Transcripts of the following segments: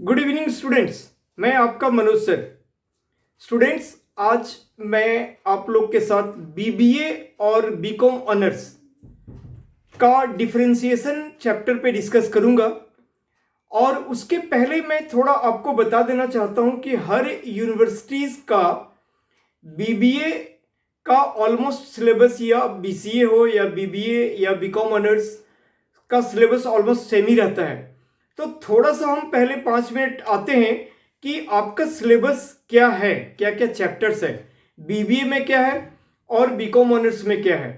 Good evening students, मैं आपका Manoj sir. Students, आज मैं आप लोग के साथ बीबीए और बीकॉम ऑनर्स का डिफरेंशिएशन चैप्टर पे डिस्कस करूंगा। और उसके पहले मैं थोड़ा आपको बता देना चाहता हूं कि हर यूनिवर्सिटीज का बीबीए का ऑलमोस्ट सिलेबस या बीसीए हो या बीबीए या बीकॉम ऑनर्स का सिलेबस ऑलमोस्ट सेम ही रहता है। तो थोड़ा सा हम पहले 5 मिनट आते हैं कि आपका सिलेबस क्या है, क्या क्या चैप्टर्स है, बीबीए में क्या है और बीकॉम ऑनर्स में क्या है,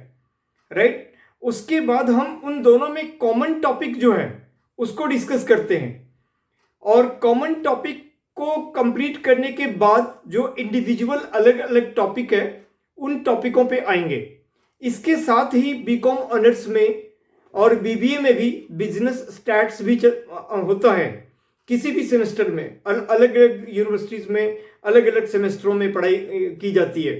राइट। उसके बाद हम उन दोनों में कॉमन टॉपिक जो है उसको डिस्कस करते हैं और कॉमन टॉपिक को कंप्लीट करने के बाद जो इंडिविजुअल अलग अलग टॉपिक है उन टॉपिकों पे आएंगे। इसके साथ ही बीकॉम ऑनर्स में और बीबीए में भी बिजनेस स्टैट्स भी होता है। किसी भी सेमेस्टर में अलग अलग यूनिवर्सिटीज में अलग अलग सेमेस्टरों में पढ़ाई की जाती है।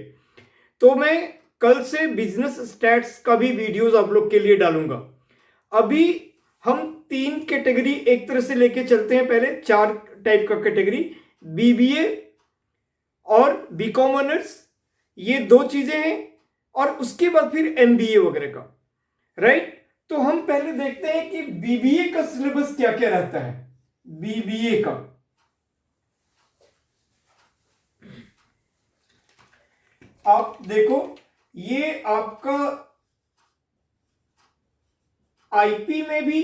तो मैं कल से बिजनेस स्टैट्स का भी वीडियोस आप लोग के लिए डालूंगा। अभी हम 3 कैटेगरी एक तरह से लेके चलते हैं। पहले 4 टाइप का कैटेगरी, बीबीए और बीकॉम ऑनर्स, ये 2 चीजें हैं, और उसके बाद फिर एमबीए वगैरह का, राइट। तो हम पहले देखते हैं कि बीबीए का सिलेबस क्या क्या रहता है। बीबीए का आप देखो, ये आपका आईपी में भी,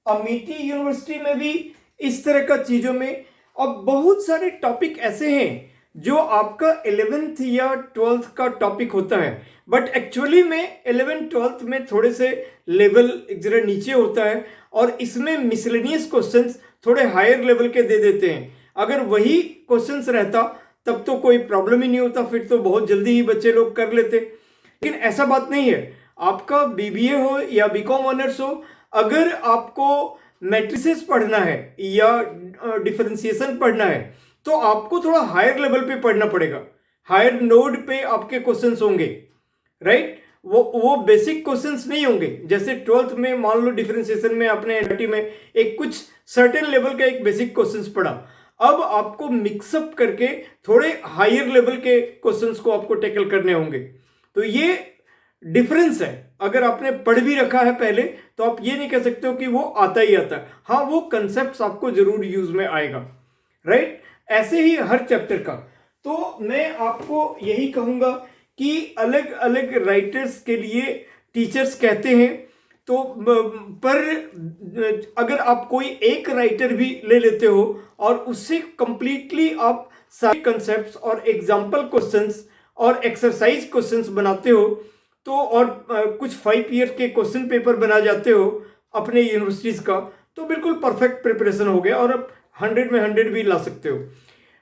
अमिटी यूनिवर्सिटी में भी इस तरह का चीजों में, और बहुत सारे टॉपिक ऐसे हैं जो आपका 11th या 12th का टॉपिक होता है, बट एक्चुअली में 11th 12th में थोड़े से लेवल जरा नीचे होता है और इसमें मिसलेनियस क्वेश्चंस थोड़े हायर लेवल के दे देते हैं। अगर वही क्वेश्चंस रहता तब तो कोई प्रॉब्लम ही नहीं होता, फिर तो बहुत जल्दी ही बच्चे लोग कर लेते। लेकिन ऐसा बात नहीं है। आपका बीबीए हो या बीकॉम ऑनर्स हो, अगर आपको मैट्रिसेस पढ़ना है या डिफरेंशिएशन पढ़ना है तो आपको थोड़ा हायर लेवल पे पढ़ना पड़ेगा। हायर नोड पे आपके क्वेश्चंस होंगे, राइट। वो बेसिक क्वेश्चंस नहीं होंगे। जैसे 12th में मान लो डिफरेंशिएशन में आपने एनआईटी में एक कुछ सर्टेन लेवल का एक बेसिक क्वेश्चंस पढ़ा, अब आपको मिक्सअप करके थोड़े हायर लेवल के क्वेश्चंस को आपको टैकल करने होंगे। तो ये डिफरेंस है। अगर आपने पढ़ भी रखा है पहले तो आप ये नहीं कह सकते हो कि वो आता ही आता है। हाँ, वो कंसेप्ट आपको जरूर यूज में आएगा, राइट। ऐसे ही हर चैप्टर का। तो मैं आपको यही कहूंगा कि अलग अलग राइटर्स के लिए टीचर्स कहते हैं, तो पर अगर आप कोई एक राइटर भी ले लेते हो और उससे कंप्लीटली आप सारे कंसेप्ट्स और एग्जाम्पल क्वेश्चंस और एक्सरसाइज क्वेश्चंस बनाते हो तो, और कुछ 5 ईयर के क्वेश्चन पेपर बना जाते हो अपने यूनिवर्सिटीज का, तो बिल्कुल परफेक्ट प्रिपरेशन हो गया और अब 100 में 100 भी ला सकते हो।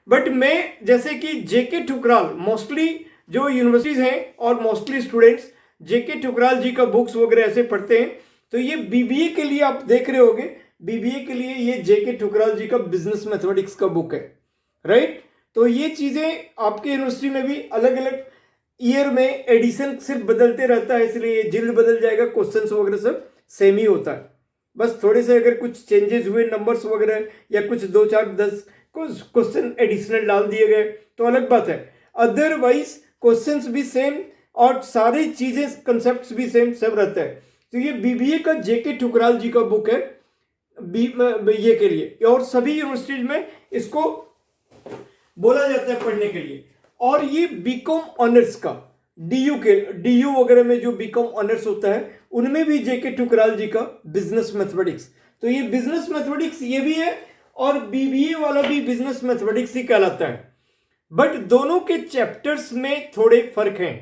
बट मैं जैसे कि जेके ठुकराल, मोस्टली जो यूनिवर्सिटीज हैं और मोस्टली स्टूडेंट्स जेके ठुकराल जी का बुक्स वगैरह ऐसे पढ़ते हैं, तो ये बीबीए के लिए आप देख रहे होगे, बीबीए के लिए ये जेके ठुकराल जी का बिजनेस मैथमेटिक्स का बुक है, राइट। तो ये चीजें आपके यूनिवर्सिटी में भी अलग अलग ईयर में एडिशन सिर्फ बदलते रहता है, इसलिए जिल्द बदल जाएगा, क्वेश्चंस वगैरह सब सेम ही होता है। बस थोड़े से अगर कुछ चेंजेस हुए नंबर्स वगैरह या कुछ 2 4 10 कुछ क्वेश्चन एडिशनल डाल दिए गए तो अलग बात है। अदरवाइज क्वेश्चंस भी सेम और सारी चीजें कंसेप्ट्स भी सेम, सब रहता है। तो ये बीबीए का जेके ठुकराल जी का बुक है बीए के लिए, और सभी यूनिवर्सिटीज में इसको बोला जाता है पढ़ने के लिए। और ये बीकॉम ऑनर्स का डीयू वगैरह में जो बीकॉम ऑनर्स होता है उनमें भी जेके ठुकराल जी का बिजनेस मैथमेटिक्स, तो ये बिजनेस मैथमेटिक्स ये भी है और बीबीए वाला भी बिजनेस मैथमेटिक्स ही कहलाता है। बट दोनों के चैप्टर्स में थोड़े फर्क हैं।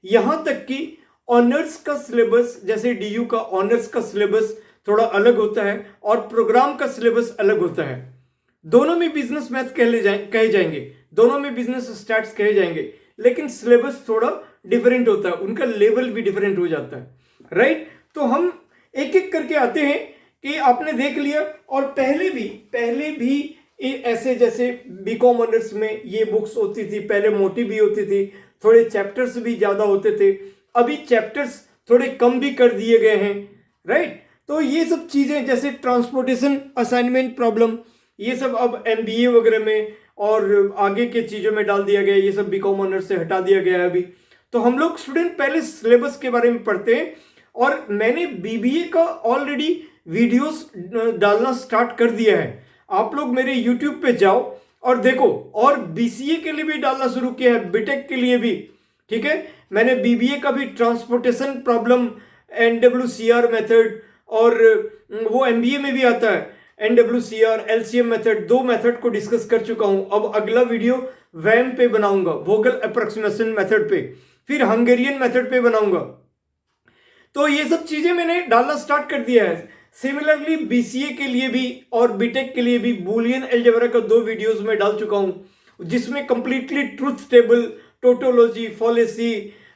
यहां तक कि ऑनर्स का सिलेबस, जैसे डीयू का ऑनर्स का सिलेबस थोड़ा अलग होता है और प्रोग्राम का सिलेबस अलग होता है। दोनों में बिजनेस मैथ कहे जाएंगे, दोनों में बिजनेस स्टैट्स कहे जाएंगे, लेकिन सिलेबस थोड़ा डिफरेंट होता है, उनका लेवल भी डिफरेंट हो जाता है, राइट। तो हम एक एक करके आते हैं कि आपने देख लिया। और पहले भी ऐसे जैसे बीकॉम ऑनर्स में ये बुक्स होती थी, पहले मोटी भी होती थी, थोड़े चैप्टर्स भी ज्यादा होते थे, अभी चैप्टर्स थोड़े कम भी कर दिए गए हैं, राइट। तो ये सब चीजें जैसे ट्रांसपोर्टेशन असाइनमेंट प्रॉब्लम, ये सब अब MBA वगैरह में और आगे के चीज़ों में डाल दिया गया, ये सब बीकॉम ऑनर्स से हटा दिया गया है अभी। तो हम लोग स्टूडेंट पहले सिलेबस के बारे में पढ़ते हैं, और मैंने BBA का ऑलरेडी वीडियोस डालना स्टार्ट कर दिया है। आप लोग मेरे YouTube पे जाओ और देखो, और BCA के लिए भी डालना शुरू किया है, बीटेक के लिए भी, ठीक है। मैंने BBA का भी ट्रांसपोर्टेशन प्रॉब्लम, NWCR मेथड, और वो MBA में भी आता है NWCR LCM मेथड, 2 मेथड को डिस्कस कर चुका हूं। अब अगला वीडियो वैम पे बनाऊंगा, वोगल अप्रोक्सीमेशन मेथड पे, फिर हंगेरियन मेथड पे बनाऊंगा। तो ये सब चीजें मैंने डालना स्टार्ट कर दिया है। सिमिलरली BCA के लिए भी और बीटेक के लिए भी बूलियन अलजेब्रा का 2 वीडियोस में डाल चुका हूं, जिसमें completely truth table, tautology, fallacy,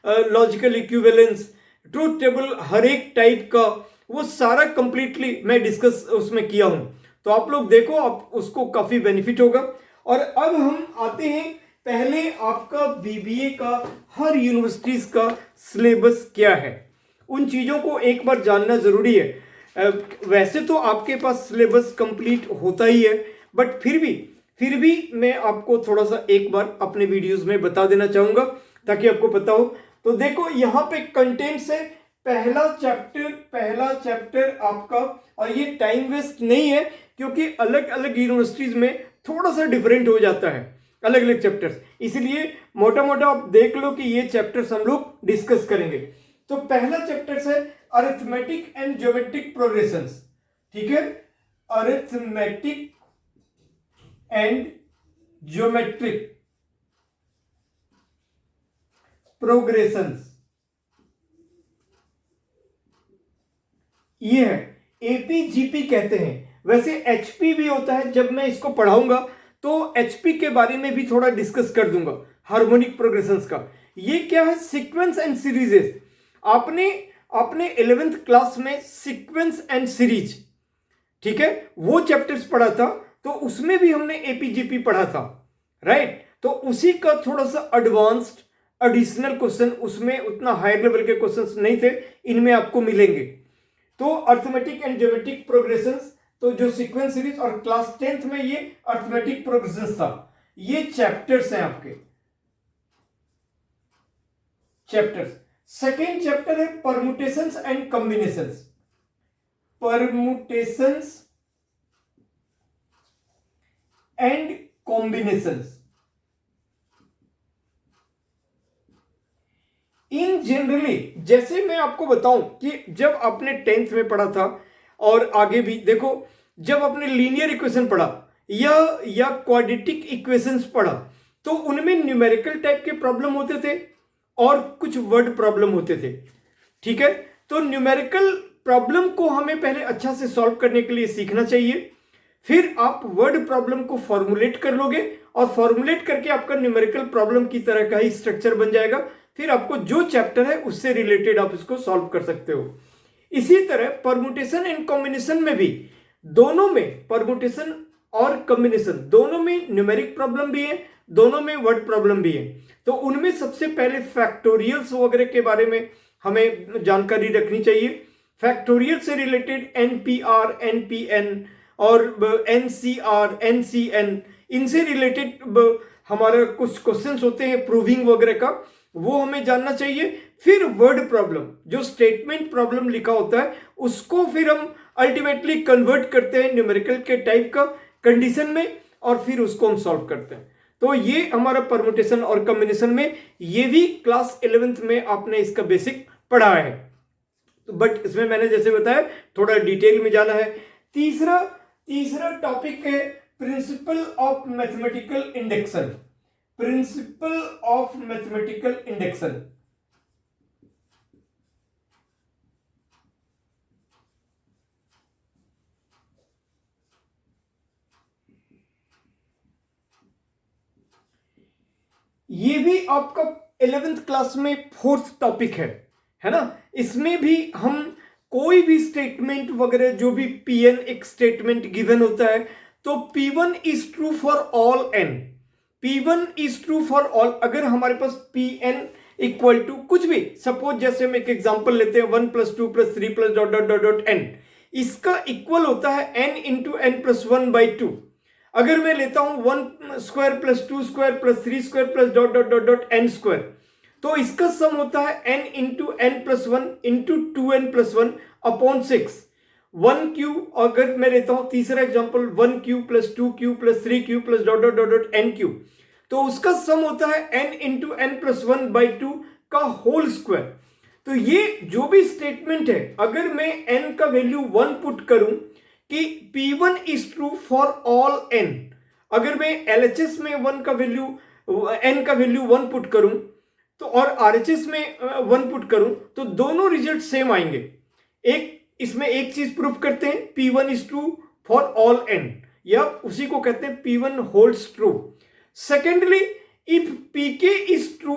logical equivalence, truth table हर एक टाइप का, वो सारा कंप्लीटली मैं डिस्कस उसमें किया हूं। तो आप लोग देखो, आप उसको काफी बेनिफिट होगा। और अब हम आते हैं, पहले आपका BBA का हर यूनिवर्सिटीज का सिलेबस क्या है, उन चीजों को एक बार जानना जरूरी है। वैसे तो आपके पास सिलेबस कंप्लीट होता ही है, बट फिर भी मैं आपको थोड़ा सा एक बार अपने वीडियोस में बता देना चाहूंगा ताकि आपको पता हो। तो देखो यहाँ पे कंटेंट्स है, पहला चैप्टर आपका, और ये टाइम वेस्ट नहीं है क्योंकि अलग अलग यूनिवर्सिटीज में थोड़ा सा डिफरेंट हो जाता है अलग अलग चैप्टर्स, इसलिए मोटा मोटा आप देख लो कि ये चैप्टर्स हम लोग डिस्कस करेंगे। तो पहला चैप्टर है अरिथमेटिक एंड ज्योमेट्रिक प्रोग्रेशंस, ठीक है, अरिथमेटिक एंड ज्योमेट्रिक प्रोग्रेशंस, ये है APGP कहते हैं। वैसे HP भी होता है, जब मैं इसको पढ़ाऊंगा तो HP के बारे में भी थोड़ा डिस्कस कर दूंगा, हार्मोनिक प्रोग्रेशंस का। ये क्या है, सीक्वेंस एंड सीरीजेस। आपने 11th क्लास में सीक्वेंस एंड सीरीज, ठीक है, वो चैप्टर्स पढ़ा था, तो उसमें भी हमने APGP पढ़ा था, राइट। तो उसी का थोड़ा सा एडवांस्ड एडिशनल क्वेश्चन, उसमें उतना हायर लेवल के क्वेश्चंस नहीं थे, इनमें आपको मिलेंगे। तो अरिथमेटिक एंड ज्योमेट्रिक प्रोग्रेशंस, तो जो सीक्वेंस सीरीज, और क्लास 10th में ये अरिथमेटिक प्रोग्रेशंस था। ये चैप्टर्स हैं आपके, चैप्टर्स। सेकेंड चैप्टर है permutations and combinations, permutations and combinations. In generally, जैसे मैं आपको बताऊं कि जब आपने 10th में पढ़ा था, और आगे भी देखो, जब आपने लीनियर इक्वेशन पढ़ा या क्वाड्रेटिक इक्वेशंस पढ़ा, तो उनमें न्यूमेरिकल टाइप के प्रॉब्लम होते थे और कुछ वर्ड प्रॉब्लम होते थे, ठीक है। तो न्यूमेरिकल प्रॉब्लम को हमें पहले अच्छा से सॉल्व करने के लिए सीखना चाहिए, फिर आप वर्ड प्रॉब्लम को फॉर्मुलेट कर लोगे, और फॉर्मुलेट करके आपका न्यूमेरिकल प्रॉब्लम की तरह का ही स्ट्रक्चर बन जाएगा। फिर आपको जो चैप्टर है उससे रिलेटेड आप इसको सॉल्व कर सकते हो। इसी तरह परमुटेशन एंड कॉम्बिनेशन में भी, दोनों में, परमुटेशन और कॉम्बिनेशन दोनों में न्यूमेरिक प्रॉब्लम भी है, दोनों में वर्ड प्रॉब्लम भी है। तो उनमें सबसे पहले फैक्टोरियल्स वगैरह के बारे में हमें जानकारी रखनी चाहिए। फैक्टोरियल से रिलेटेड NPR, NPN और NCR, NCN, इनसे रिलेटेड हमारा कुछ क्वेश्चंस होते हैं प्रूविंग वगैरह का, वो हमें जानना चाहिए। फिर वर्ड प्रॉब्लम, जो स्टेटमेंट प्रॉब्लम लिखा होता है, उसको फिर हम अल्टीमेटली कन्वर्ट करते हैं न्यूमेरिकल के टाइप का कंडीशन में, और फिर उसको हम सॉल्व करते हैं। तो ये हमारा परमुटेशन और कॉम्बिनेशन में, ये भी क्लास 11th में आपने इसका बेसिक पढ़ा है, बट इसमें मैंने जैसे बताया थोड़ा डिटेल में जाना है। तीसरा टॉपिक है principle of mathematical induction, principle of mathematical induction. ये भी आपका 11th क्लास में 4th टॉपिक है ना। इसमें भी हम कोई भी स्टेटमेंट वगैरह, जो भी Pn एक स्टेटमेंट गिवन होता है, तो P1 is true for all n, P1 is true for all. अगर हमारे पास Pn इक्वल टू कुछ भी, सपोज जैसे हम एक एग्जांपल लेते हैं 1 + 2 + 3 + ... n, इसका इक्वल होता है n × n + 1/2। अगर मैं लेता हूं 1 square plus 2 square plus 3 square plus dot dot dot dot n square, तो इसका सम होता है n into n plus one into 2n plus one upon 6। 1 cube, अगर मैं लेता हूं तीसरा example 1 cube plus 2 cube plus 3 cube plus dot dot dot dot n cube, तो उसका सम होता है n into n plus one by two का होल स्क्वायर। तो ये जो भी स्टेटमेंट है, अगर मैं n का वैल्यू 1 पुट करूं कि P1 is true for all n, अगर मैं LHS में 1 का वैल्यू n का वैल्यू 1 पुट करूं तो और RHS में 1 पुट करूं तो दोनों रिजल्ट सेम आएंगे। इसमें एक चीज प्रूफ करते हैं, P1 is true for all n, या उसी को कहते हैं P1 holds true. Secondly, if Pk is true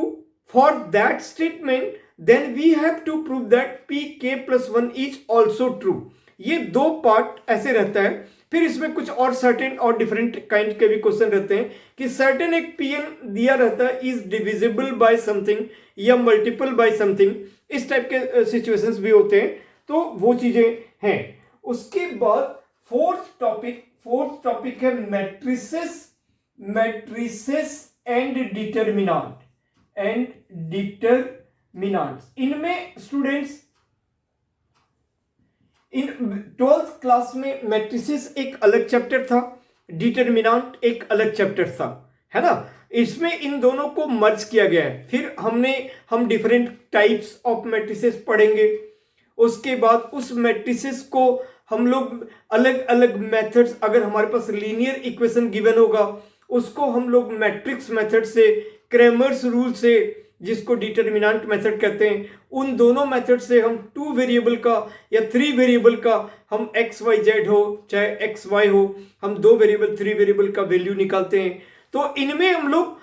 for that statement then we have to prove that Pk plus 1 is also true. ये दो पार्ट ऐसे रहता है। फिर इसमें कुछ और सर्टेन और डिफरेंट काइंड के भी क्वेश्चन रहते हैं कि सर्टेन एक Pn दिया रहता है इज डिविजिबल बाय समथिंग या मल्टीपल बाय समथिंग, इस टाइप के सिचुएशंस भी होते हैं, तो वो चीजें हैं। उसके बाद फोर्थ टॉपिक है मैट्रिसेस एंड डिटरमिनांट्स। इनमें स्टूडेंट्स इन 12th क्लास में मैट्रिसेस एक अलग चैप्टर था, डिटरमिनेंट एक अलग चैप्टर था, है ना। इसमें इन दोनों को मर्ज किया गया है। फिर हम डिफरेंट टाइप्स ऑफ मैट्रिसेस पढ़ेंगे। उसके बाद उस मैट्रिसेस को हम लोग अलग अलग मेथड्स, अगर हमारे पास लीनियर इक्वेशन गिवन होगा उसको हम लोग मैट्रिक्स मेथड से, क्रेमर्स रूल से, जिसको डिटरमिनेंट मेथड कहते हैं, उन दोनों मेथड से हम 2 वेरिएबल का या 3 वेरिएबल का, हम एक्स वाई जेड हो चाहे एक्स वाई हो, हम 2 वेरिएबल 3 वेरिएबल का वैल्यू निकालते हैं। तो इनमें हम लोग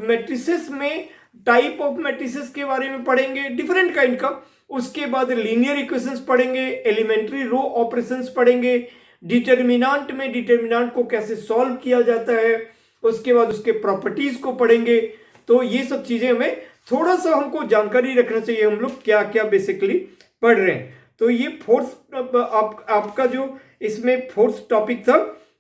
मैट्रिसेस में टाइप ऑफ मैट्रिसेस के बारे में पढ़ेंगे, डिफरेंट काइंड का। उसके बाद लीनियर इक्वेशंस पढ़ेंगे, एलिमेंट्री रो ऑपरेशंस पढ़ेंगे, डिटरमिनेंट में डिटरमिनेंट को कैसे सॉल्व किया जाता है, उसके बाद उसके प्रॉपर्टीज को पढ़ेंगे। तो ये सब चीजें हमें थोड़ा सा हमको जानकारी रखना चाहिए, हम लोग क्या क्या बेसिकली पढ़ रहे हैं। तो ये फोर्थ आपका जो इसमें फोर्थ टॉपिक था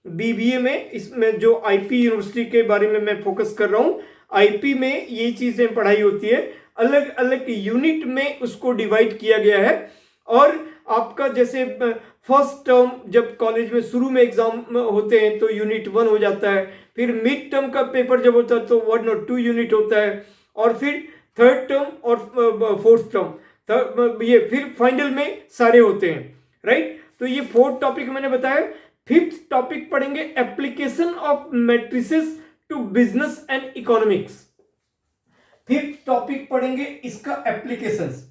बीबीए में, इसमें जो आईपी यूनिवर्सिटी के बारे में मैं फोकस कर रहा हूँ। आईपी में ये चीजें पढ़ाई होती है, अलग अलग यूनिट में उसको डिवाइड किया गया है। और आपका जैसे फर्स्ट टर्म जब कॉलेज में शुरू में एग्जाम होते हैं तो यूनिट 1 हो जाता है, फिर मिड टर्म का पेपर जब होता है तो 1 और 2 यूनिट होता है, और फिर थर्ड टर्म और फोर्थ टर्म, ये फिर फाइनल में सारे होते हैं, राइट। तो ये फोर्थ टॉपिक मैंने बताया। फिफ्थ टॉपिक पढ़ेंगे application of matrices to business and economics. Fifth topic पढ़ेंगे इसका applications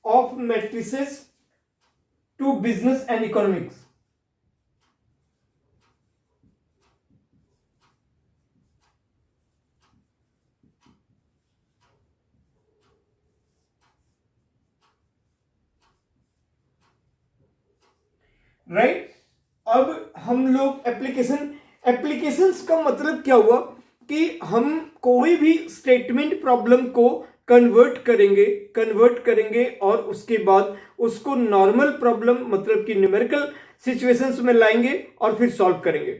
of matrices to business and economics. Right, अब हम लोग एप्लीकेशंस का मतलब क्या हुआ कि हम कोई भी स्टेटमेंट प्रॉब्लम को कन्वर्ट करेंगे और उसके बाद उसको नॉर्मल प्रॉब्लम मतलब कि न्यूमेरिकल सिचुएशंस में लाएंगे और फिर सॉल्व करेंगे।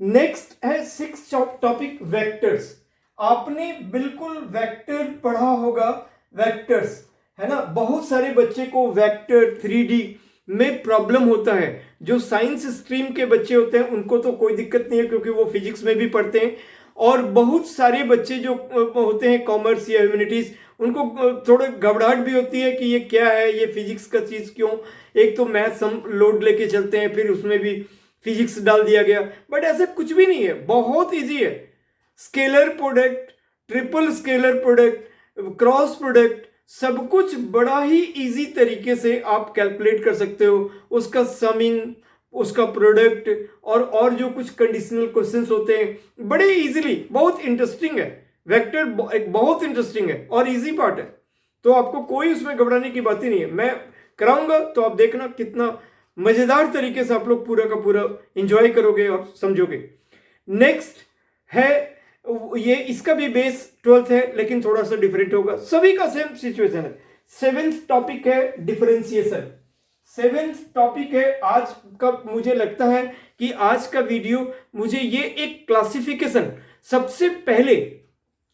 नेक्स्ट है सिक्स्थ टॉपिक वेक्टर्स। आपने बिल्कुल वेक्टर पढ़ा होगा, वेक्टर्स, है ना। बहुत सारे बच्चे को वेक्टर 3D में प्रॉब्लम होता है। जो साइंस स्ट्रीम के बच्चे होते हैं उनको तो कोई दिक्कत नहीं है क्योंकि वो फिजिक्स में भी पढ़ते हैं, और बहुत सारे बच्चे जो होते हैं कॉमर्स या ह्यूमैनिटीज, उनको थोड़ा घबराहट भी होती है कि ये क्या है, ये फिजिक्स का चीज़ क्यों। एक तो मैथ्स हम लोड लेके चलते हैं, फिर उसमें भी फिजिक्स डाल दिया गया, बट ऐसा कुछ भी नहीं है, बहुत ईजी है। Scalar product, triple scalar product, cross product, सब कुछ बड़ा ही इजी तरीके से आप कैलकुलेट कर सकते हो। उसका समिंग, उसका प्रोडक्ट और जो कुछ कंडीशनल क्वेश्चंस होते हैं बड़े इजीली, बहुत इंटरेस्टिंग है। वेक्टर एक बहुत इंटरेस्टिंग है और इजी पार्ट है, तो आपको कोई उसमें घबराने की बात ही नहीं है। मैं कराऊंगा तो आप देखना कितना मजेदार तरीके से आप लोग पूरा का पूरा एंजॉय करोगे और समझोगे। नेक्स्ट है ये, इसका भी बेस 12th है लेकिन थोड़ा सा डिफरेंट होगा। सभी का सेम सिचुएशन है, सेवेंथ टॉपिक है डिफरेंशिएशन। सेवेंथ टॉपिक है आज का। मुझे लगता है कि आज का वीडियो मुझे ये एक क्लासिफिकेशन, सबसे पहले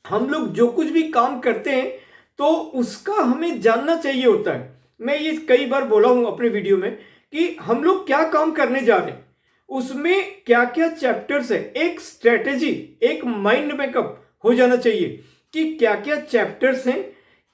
हम लोग जो कुछ भी काम करते हैं तो उसका हमें जानना चाहिए होता है। मैं ये कई बार बोला हूं अपने वीडियो में कि हम लोग क्या काम करने जा रहे हैं, उसमें क्या क्या चैप्टर्स है, एक स्ट्रेटेजी, एक माइंड मेकअप हो जाना चाहिए कि क्या क्या चैप्टर्स हैं,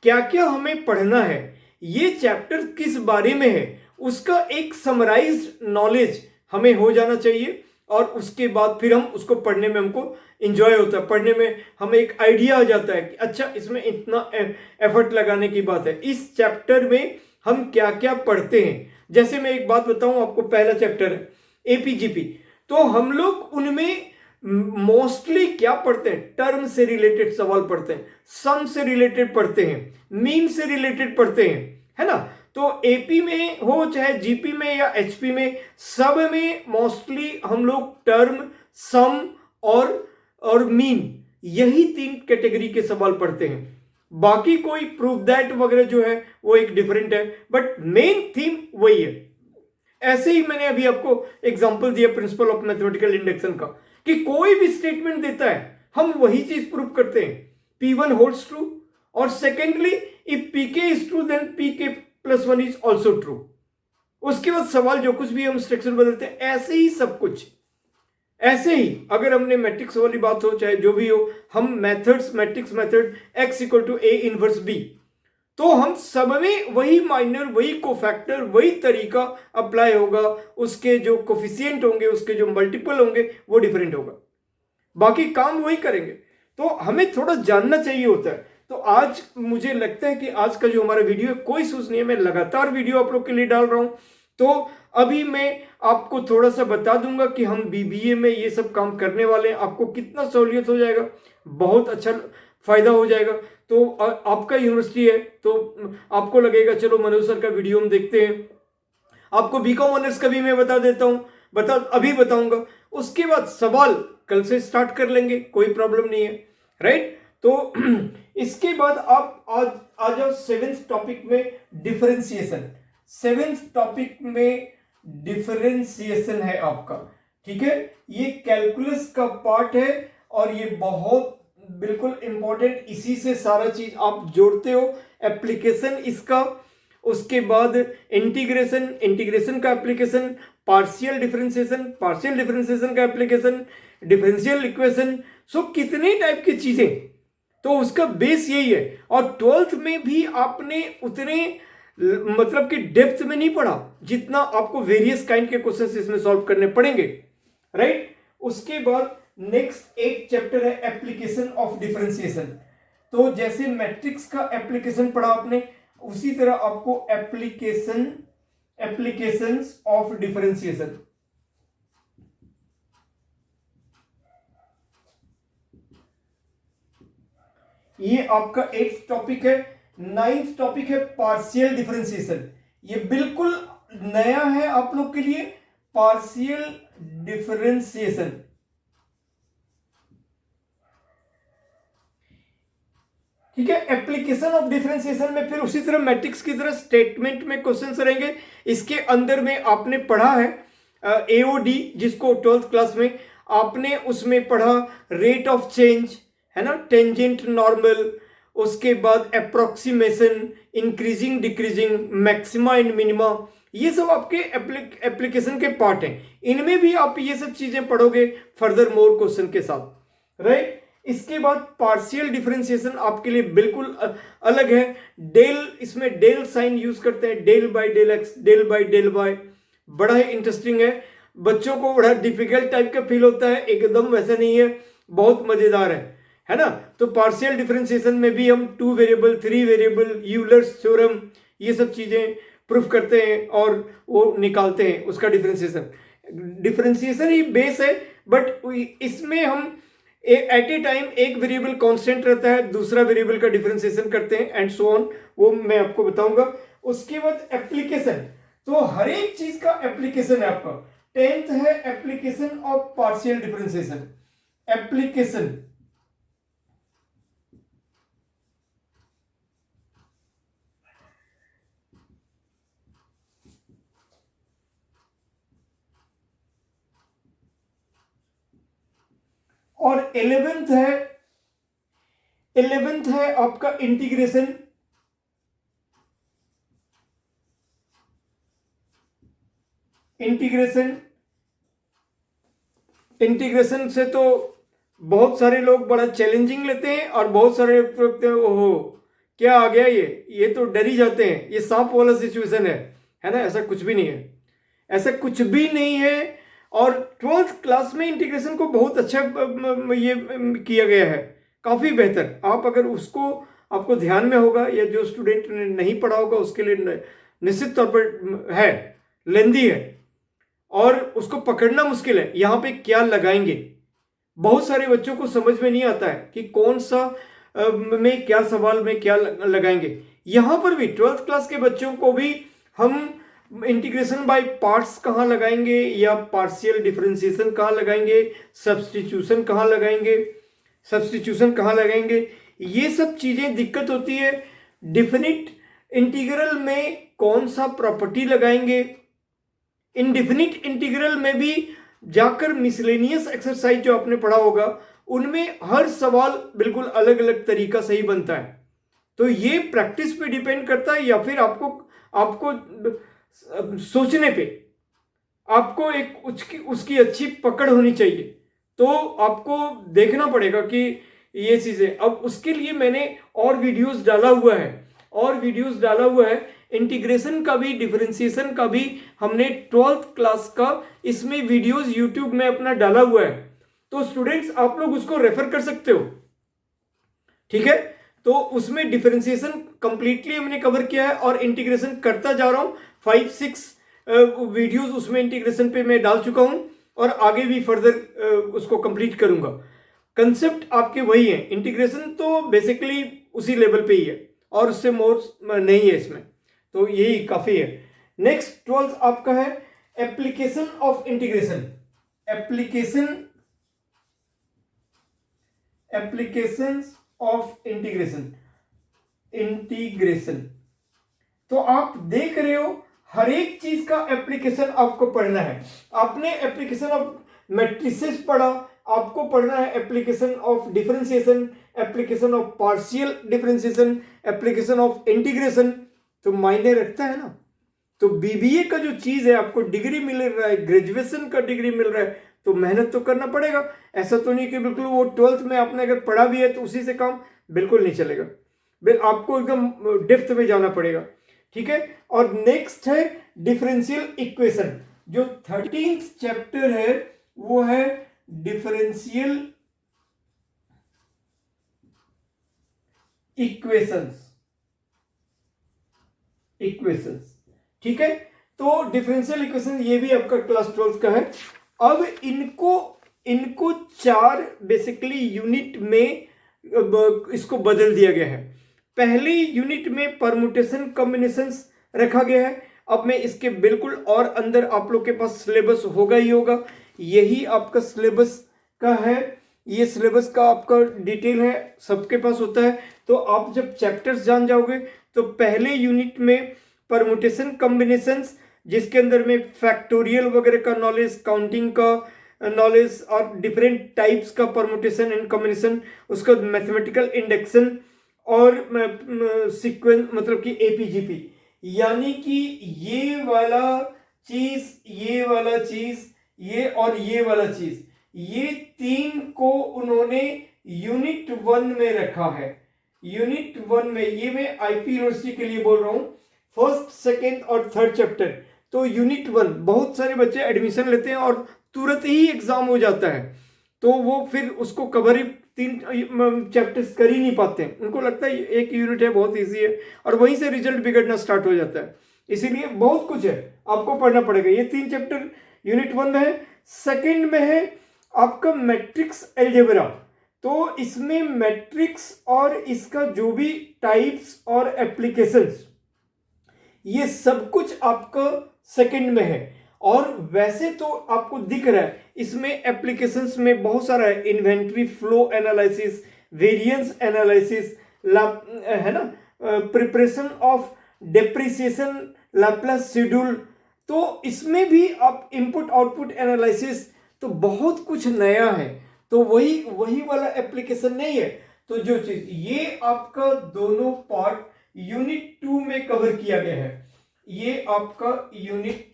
क्या क्या हमें पढ़ना है, ये चैप्टर किस बारे में है, उसका एक समराइज्ड नॉलेज हमें हो जाना चाहिए। और उसके बाद फिर हम उसको पढ़ने में हमको इंजॉय होता है, पढ़ने में हमें एक आइडिया आ जाता है कि अच्छा इसमें इतना एफर्ट लगाने की बात है, इस चैप्टर में हम क्या क्या पढ़ते हैं। जैसे मैं एक बात बताऊं आपको, पहला चैप्टर है एपीजीपी, तो हम लोग उनमें मोस्टली क्या पढ़ते हैं, टर्म से रिलेटेड सवाल पढ़ते हैं, सम से रिलेटेड पढ़ते हैं, मीन से रिलेटेड पढ़ते हैं, है ना। तो एपी में हो चाहे जीपी में या एचपी में, सब में मोस्टली हम लोग टर्म, सम और मीन, यही 3 कैटेगरी के सवाल पढ़ते हैं। बाकी कोई प्रूफ दैट वगैरह जो है वो एक डिफरेंट है, बट मेन थीम वही है। ऐसे ही मैंने अभी आपको एग्जांपल दिया प्रिंसिपल ऑफ मैथमेटिकल इंडक्शन का, कि कोई भी स्टेटमेंट देता है हम वही चीज प्रूव करते हैं, P1 होल्ड्स ट्रू, और secondly if PK is true then PK+1 is also true. उसके बाद सवाल जो कुछ भी हम स्ट्रक्चर बदलते हैं, ऐसे ही सब कुछ। ऐसे ही अगर हमने मैट्रिक्स वाली बात हो चाहे जो भी हो, हम methods, matrix method x = A inverse B, तो हम सब में वही माइनर, वही कोफैक्टर, वही तरीका अप्लाई होगा। उसके जो कोफिशिएंट होंगे, उसके जो मल्टीपल होंगे वो डिफरेंट होगा, बाकी काम वही करेंगे। तो हमें थोड़ा जानना चाहिए होता है। तो आज मुझे लगता है कि आज का जो हमारा वीडियो है, कोई सोच नहीं है, मैं लगातार वीडियो आप लोग के लिए डाल रहा हूं। तो अभी मैं आपको थोड़ा सा बता दूंगा कि हम बीबीए में ये सब काम करने वाले हैं, आपको कितना सहूलियत हो जाएगा, बहुत अच्छा फायदा हो जाएगा। तो आपका यूनिवर्सिटी है तो आपको लगेगा चलो मनोज सर का वीडियो हम देखते हैं। आपको बीकॉम ऑनर्स का भी मैं बता देता हूं, अभी बताऊंगा। उसके बाद सवाल कल से स्टार्ट कर लेंगे, कोई प्रॉब्लम नहीं है, राइट। तो इसके बाद आप आज आ जाओ 7th टॉपिक में, डिफरेंशिएशन। 7th टॉपिक में डिफरेंशिएशन है आपका, ठीक है। ये कैलकुलस का पार्ट है और ये बहुत बिल्कुल इंपॉर्टेंट, इसी से सारा चीज आप जोड़ते हो, एप्लीकेशन इसका। उसके बाद इंटीग्रेशन, इंटीग्रेशन का एप्लीकेशन, पार्शियल डिफरेंशिएशन का एप्लीकेशन, डिफरेंशियल इक्वेशन। सो कितने टाइप की चीजें, तो उसका बेस यही है। और 12th में भी आपने उतने मतलब कि डेप्थ में नहीं पढ़ा जितना आपको वेरियस काइंड के क्वेश्चंस इसमें सॉल्व करने पड़ेंगे, राइट। उसके बाद नेक्स्ट एक चैप्टर है एप्लीकेशन ऑफ डिफरेंशिएशन। तो जैसे मैट्रिक्स का एप्लीकेशन पढ़ा आपने, उसी तरह आपको एप्लीकेशंस ऑफ डिफरेंशिएशन, ये आपका 8th टॉपिक है। 9th टॉपिक है पार्शियल डिफरेंशिएशन, ये बिल्कुल नया है आप लोग के लिए, पार्शियल डिफरेंशिएशन। ठीक है। एप्लीकेशन ऑफ डिफरेंशिएशन में फिर उसी तरह मैट्रिक्स की तरह स्टेटमेंट में क्वेश्चंस रहेंगे। इसके अंदर में आपने पढ़ा है एओडी, जिसको 12th क्लास में आपने उसमें पढ़ा, रेट ऑफ चेंज, है ना, टेंजेंट नॉर्मल, उसके बाद approximation, increasing decreasing, maxima and minima, ये सब आपके एप्लीकेशन के पार्ट हैं। इनमें भी आप ये सब चीजें पढ़ोगे फर्दर मोर क्वेश्चन के साथ, राइट। इसके बाद पार्शियल डिफरेंशिएशन आपके लिए बिल्कुल अलग है। डेल, इसमें डेल साइन यूज करते हैं, del by del x, del by del y, बड़ा ही इंटरेस्टिंग है। बच्चों को बड़ा डिफिकल्ट टाइप का फील होता है, एकदम वैसा नहीं है, बहुत मजेदार है ना। तो पार्शियल डिफरेंशिएशन में भी हम 2 वेरिएबल, 3 वेरिएबल, यूलर्स थ्योरम, ये सब चीजें प्रूफ करते हैं और वो निकालते हैं उसका डिफरेंशिएशन। डिफरेंशिएशन ही बेस है, बट इसमें हम एट ए टाइम एक वेरिएबल कांस्टेंट रहता है, दूसरा वेरिएबल का डिफरेंशिएशन करते हैं एंड सो ऑन, वो मैं आपको बताऊंगा। उसके बाद एप्लीकेशन, तो हर एक चीज का एप्लीकेशन है आपका। 10th है application of partial differentiation, application. और 11th है आपका इंटीग्रेशन। इंटीग्रेशन से तो बहुत सारे लोग बड़ा चैलेंजिंग लेते हैं और बहुत सारे लगते हैं ओहो क्या आ गया ये तो डर ही जाते हैं, ये सांप वाला सिचुएशन है ना। ऐसा कुछ भी नहीं है, ऐसा कुछ भी नहीं है। और 12th क्लास में इंटीग्रेशन को बहुत अच्छा ये किया गया है, काफ़ी बेहतर। आप अगर उसको आपको ध्यान में होगा, या जो स्टूडेंट ने नहीं पढ़ा होगा उसके लिए निश्चित तौर पर है, लेंदी है और उसको पकड़ना मुश्किल है। यहाँ पे क्या लगाएंगे, बहुत सारे बच्चों को समझ में नहीं आता है कि कौन सा में क्या सवाल में क्या लगाएंगे। यहाँ पर भी 12th क्लास के बच्चों को भी हम इंटीग्रेशन बाय पार्ट्स कहाँ लगाएंगे, या पार्शियल डिफरेंशिएशन कहाँ लगाएंगे, सब्स्टिट्यूशन कहाँ लगाएंगे, ये सब चीज़ें दिक्कत होती है। डिफिनिट इंटीग्रल में कौन सा प्रॉपर्टी लगाएंगे, इनडिफिनिट इंटीग्रल में भी जाकर मिसलेनियस एक्सरसाइज जो आपने पढ़ा होगा उनमें हर सवाल बिल्कुल अलग अलग तरीका से ही बनता है। तो ये प्रैक्टिस पे डिपेंड करता है, या फिर आपको सोचने पे आपको एक उसकी अच्छी पकड़ होनी चाहिए। तो आपको देखना पड़ेगा कि ये चीज़ें, अब उसके लिए मैंने और वीडियोस डाला हुआ है इंटीग्रेशन का भी, डिफरेंशिएशन का भी हमने 12th क्लास का इसमें वीडियोस यूट्यूब में अपना डाला हुआ है। तो स्टूडेंट्स आप लोग उसको रेफर कर सकते हो, ठीक है। तो उसमें डिफरेंशिएशन कंप्लीटली हमने कवर किया है और इंटीग्रेशन करता जा रहा हूं। 5-6 वीडियोस उसमें इंटीग्रेशन पे मैं डाल चुका हूं और आगे भी फर्दर उसको कंप्लीट करूंगा। कंसेप्ट आपके वही है, इंटीग्रेशन तो बेसिकली उसी लेवल पे ही है और उससे मोर नहीं है इसमें, तो यही काफी है। नेक्स्ट 12th आपका है application of integration. Application of integration. तो आप देख रहे हो हर एक चीज का एप्लीकेशन आपको पढ़ना है। आपने एप्लीकेशन ऑफ मैट्रिसेस पढ़ा, आपको पढ़ना है application of differentiation, application of partial differentiation, application of integration. तो मायने रखता है ना। तो बीबीए का जो चीज है, आपको डिग्री मिल रहा है, ग्रेजुएशन का डिग्री मिल रहा है, तो मेहनत तो करना पड़ेगा। ऐसा तो नहीं कि बिल्कुल वो 12th में आपने अगर पढ़ा भी है तो उसी से काम बिल्कुल नहीं चलेगा, आपको एकदम डेप्थ में जाना पड़ेगा, ठीक है। और नेक्स्ट है डिफरेंशियल इक्वेशन। जो 13th चैप्टर है वो है डिफरेंशियल इक्वेशंस, ठीक है। तो डिफरेंशियल इक्वेशन ये भी आपका क्लास 12th का है। अब इनको 4 बेसिकली यूनिट में इसको बदल दिया गया है। पहली यूनिट में परमुटेशन कॉम्बिनेशंस रखा गया है। अब मैं इसके बिल्कुल और अंदर आप लोग के पास सिलेबस होगा ही होगा, यही आपका सिलेबस का है, ये सिलेबस का आपका डिटेल है, सबके पास होता है। तो आप जब चैप्टर्स जान जाओगे तो पहले यूनिट में परमुटेशन कॉम्बिनेशंस, जिसके अंदर में फैक्टोरियल वगैरह का नॉलेज, काउंटिंग का नॉलेज और डिफरेंट टाइप्स का परमुटेशन एंड कॉम्बिनेशन, उसका मैथमेटिकल इंडेक्शन और सीक्वेंस मतलब कि एपीजीपी, यानी कि ये वाला चीज, ये वाला चीज, ये और ये वाला चीज, ये 3 को उन्होंने यूनिट 1 में रखा है। यूनिट 1 में, ये मैं आईपी यूनिवर्सिटी के लिए बोल रहा हूं, 1st, 2nd और 3rd चैप्टर। तो यूनिट 1 बहुत सारे बच्चे एडमिशन लेते हैं और तुरंत ही एग्जाम हो जाता है, तो वो फिर उसको कवर ही 3 चैप्टर्स कर ही नहीं पाते हैं। उनको लगता है एक यूनिट है, बहुत इजी है, और वहीं से रिजल्ट बिगड़ना स्टार्ट हो जाता है। इसीलिए बहुत कुछ है, आपको पढ़ना पड़ेगा। ये 3 चैप्टर यूनिट 1 में है। 2nd में है आपका मैट्रिक्स अलजेब्रा। तो इसमें मैट्रिक्स और इसका जो भी टाइप्स और एप्लीकेशंस, ये सब कुछ आपका 2nd में है। और वैसे तो आपको दिख रहा है इसमें एप्लीकेशंस में बहुत सारा है, inventory flow analysis, variance analysis, है ना, preparation of depreciation, Laplace schedule. तो इसमें भी आप इनपुट आउटपुट एनालिसिस, तो बहुत कुछ नया है। तो वही वही वाला एप्लीकेशन नहीं है। तो जो चीज ये आपका दोनों पार्ट यूनिट 2 में कवर किया गया है, ये आपका यूनिट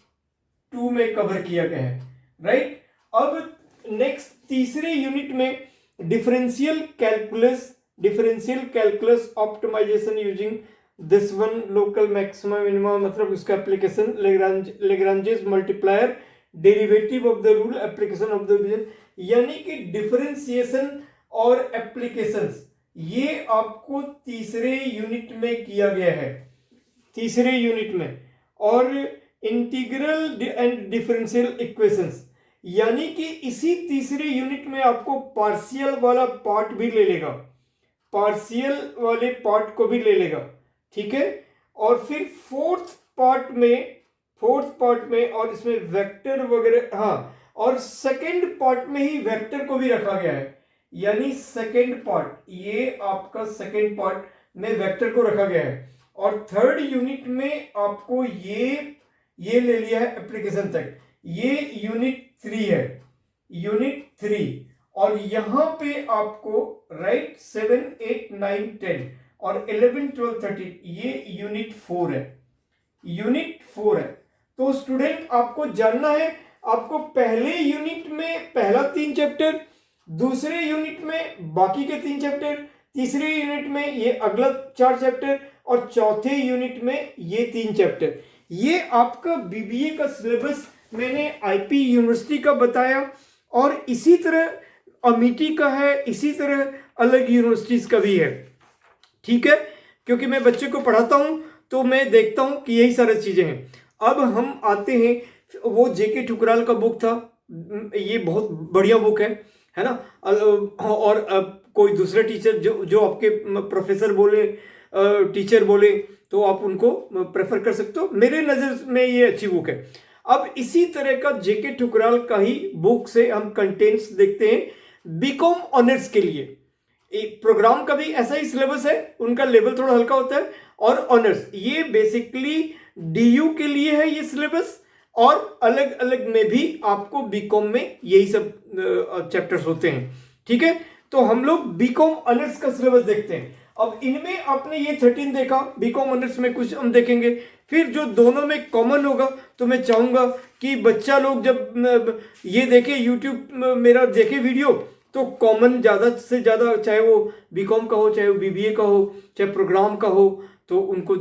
2 में कवर किया गया है, राइट। अब नेक्स्ट तीसरे यूनिट में differential calculus optimization using this one local maximum minimum, मतलब उसका application Lagrange's multiplier, derivative of the rule, application of the division, यानी कि डिफरेंशिएशन और एप्लीकेशंस ये आपको तीसरे यूनिट में किया गया है, तीसरे यूनिट में। और इंटीग्रल एंड डिफरेंशियल इक्वेशंस, यानी कि इसी तीसरे यूनिट में आपको पार्शियल वाला पार्ट भी ले लेगा, पार्शियल वाले पार्ट को भी ले लेगा, ठीक है। और फिर फोर्थ पार्ट में और इसमें वेक्टर वगैरह, हाँ, और सेकंड पार्ट में ही वेक्टर को भी रखा गया है, यानी सेकंड पार्ट, ये आपका सेकंड पार्ट में वेक्टर को रखा गया है। और थर्ड यूनिट में आपको ये ले लिया है एप्लीकेशन तक, ये यूनिट 3 है, यूनिट 3। और यहां पे आपको राइट 7, 8, 9, 10 और 11, 12, 13 ये यूनिट 4 है, यूनिट 4 है। तो स्टूडेंट आपको जानना है, आपको पहले यूनिट में पहला 3 चैप्टर, दूसरे यूनिट में बाकी के 3 चैप्टर, तीसरे यूनिट में ये अगला 4 चैप्टर और चौथे यूनिट में ये 3 चैप्टर। ये आपका बीबीए का सिलेबस मैंने आईपी यूनिवर्सिटी का बताया, और इसी तरह अमिटी का है, इसी तरह अलग यूनिवर्सिटीज का भी है, ठीक है। क्योंकि मैं बच्चे को पढ़ाता हूं तो मैं देखता हूं कि यही सारी चीजें हैं। अब हम आते हैं, वो जेके ठुकराल का बुक था, ये बहुत बढ़िया बुक है ना। और कोई दूसरा टीचर जो आपके प्रोफेसर बोले, टीचर बोले, तो आप उनको प्रेफर कर सकते हो। मेरे नजर में ये अच्छी बुक है। अब इसी तरह का जेके ठुकराल का ही बुक से हम कंटेंट्स देखते हैं बीकॉम ऑनर्स के लिए। प्रोग्राम का भी ऐसा ही सिलेबस है, उनका लेवल थोड़ा हल्का होता है। और ऑनर्स ये बेसिकली डीयू के लिए है ये सिलेबस, और अलग अलग में भी आपको बीकॉम में यही सब चैप्टर्स होते हैं, ठीक है। तो हम लोग बीकॉम ऑनर्स का सिलेबस देखते हैं। अब इनमें आपने ये 13 देखा, बीकॉम ऑनर्स में कुछ हम देखेंगे। फिर जो दोनों में कॉमन होगा, तो मैं चाहूंगा कि बच्चा लोग जब ये देखे यूट्यूब मेरा देखे वीडियो, तो कॉमन ज़्यादा से ज़्यादा, चाहे वो बीकॉम का हो, चाहे वो बीबीए का हो, चाहे प्रोग्राम का हो, तो उनको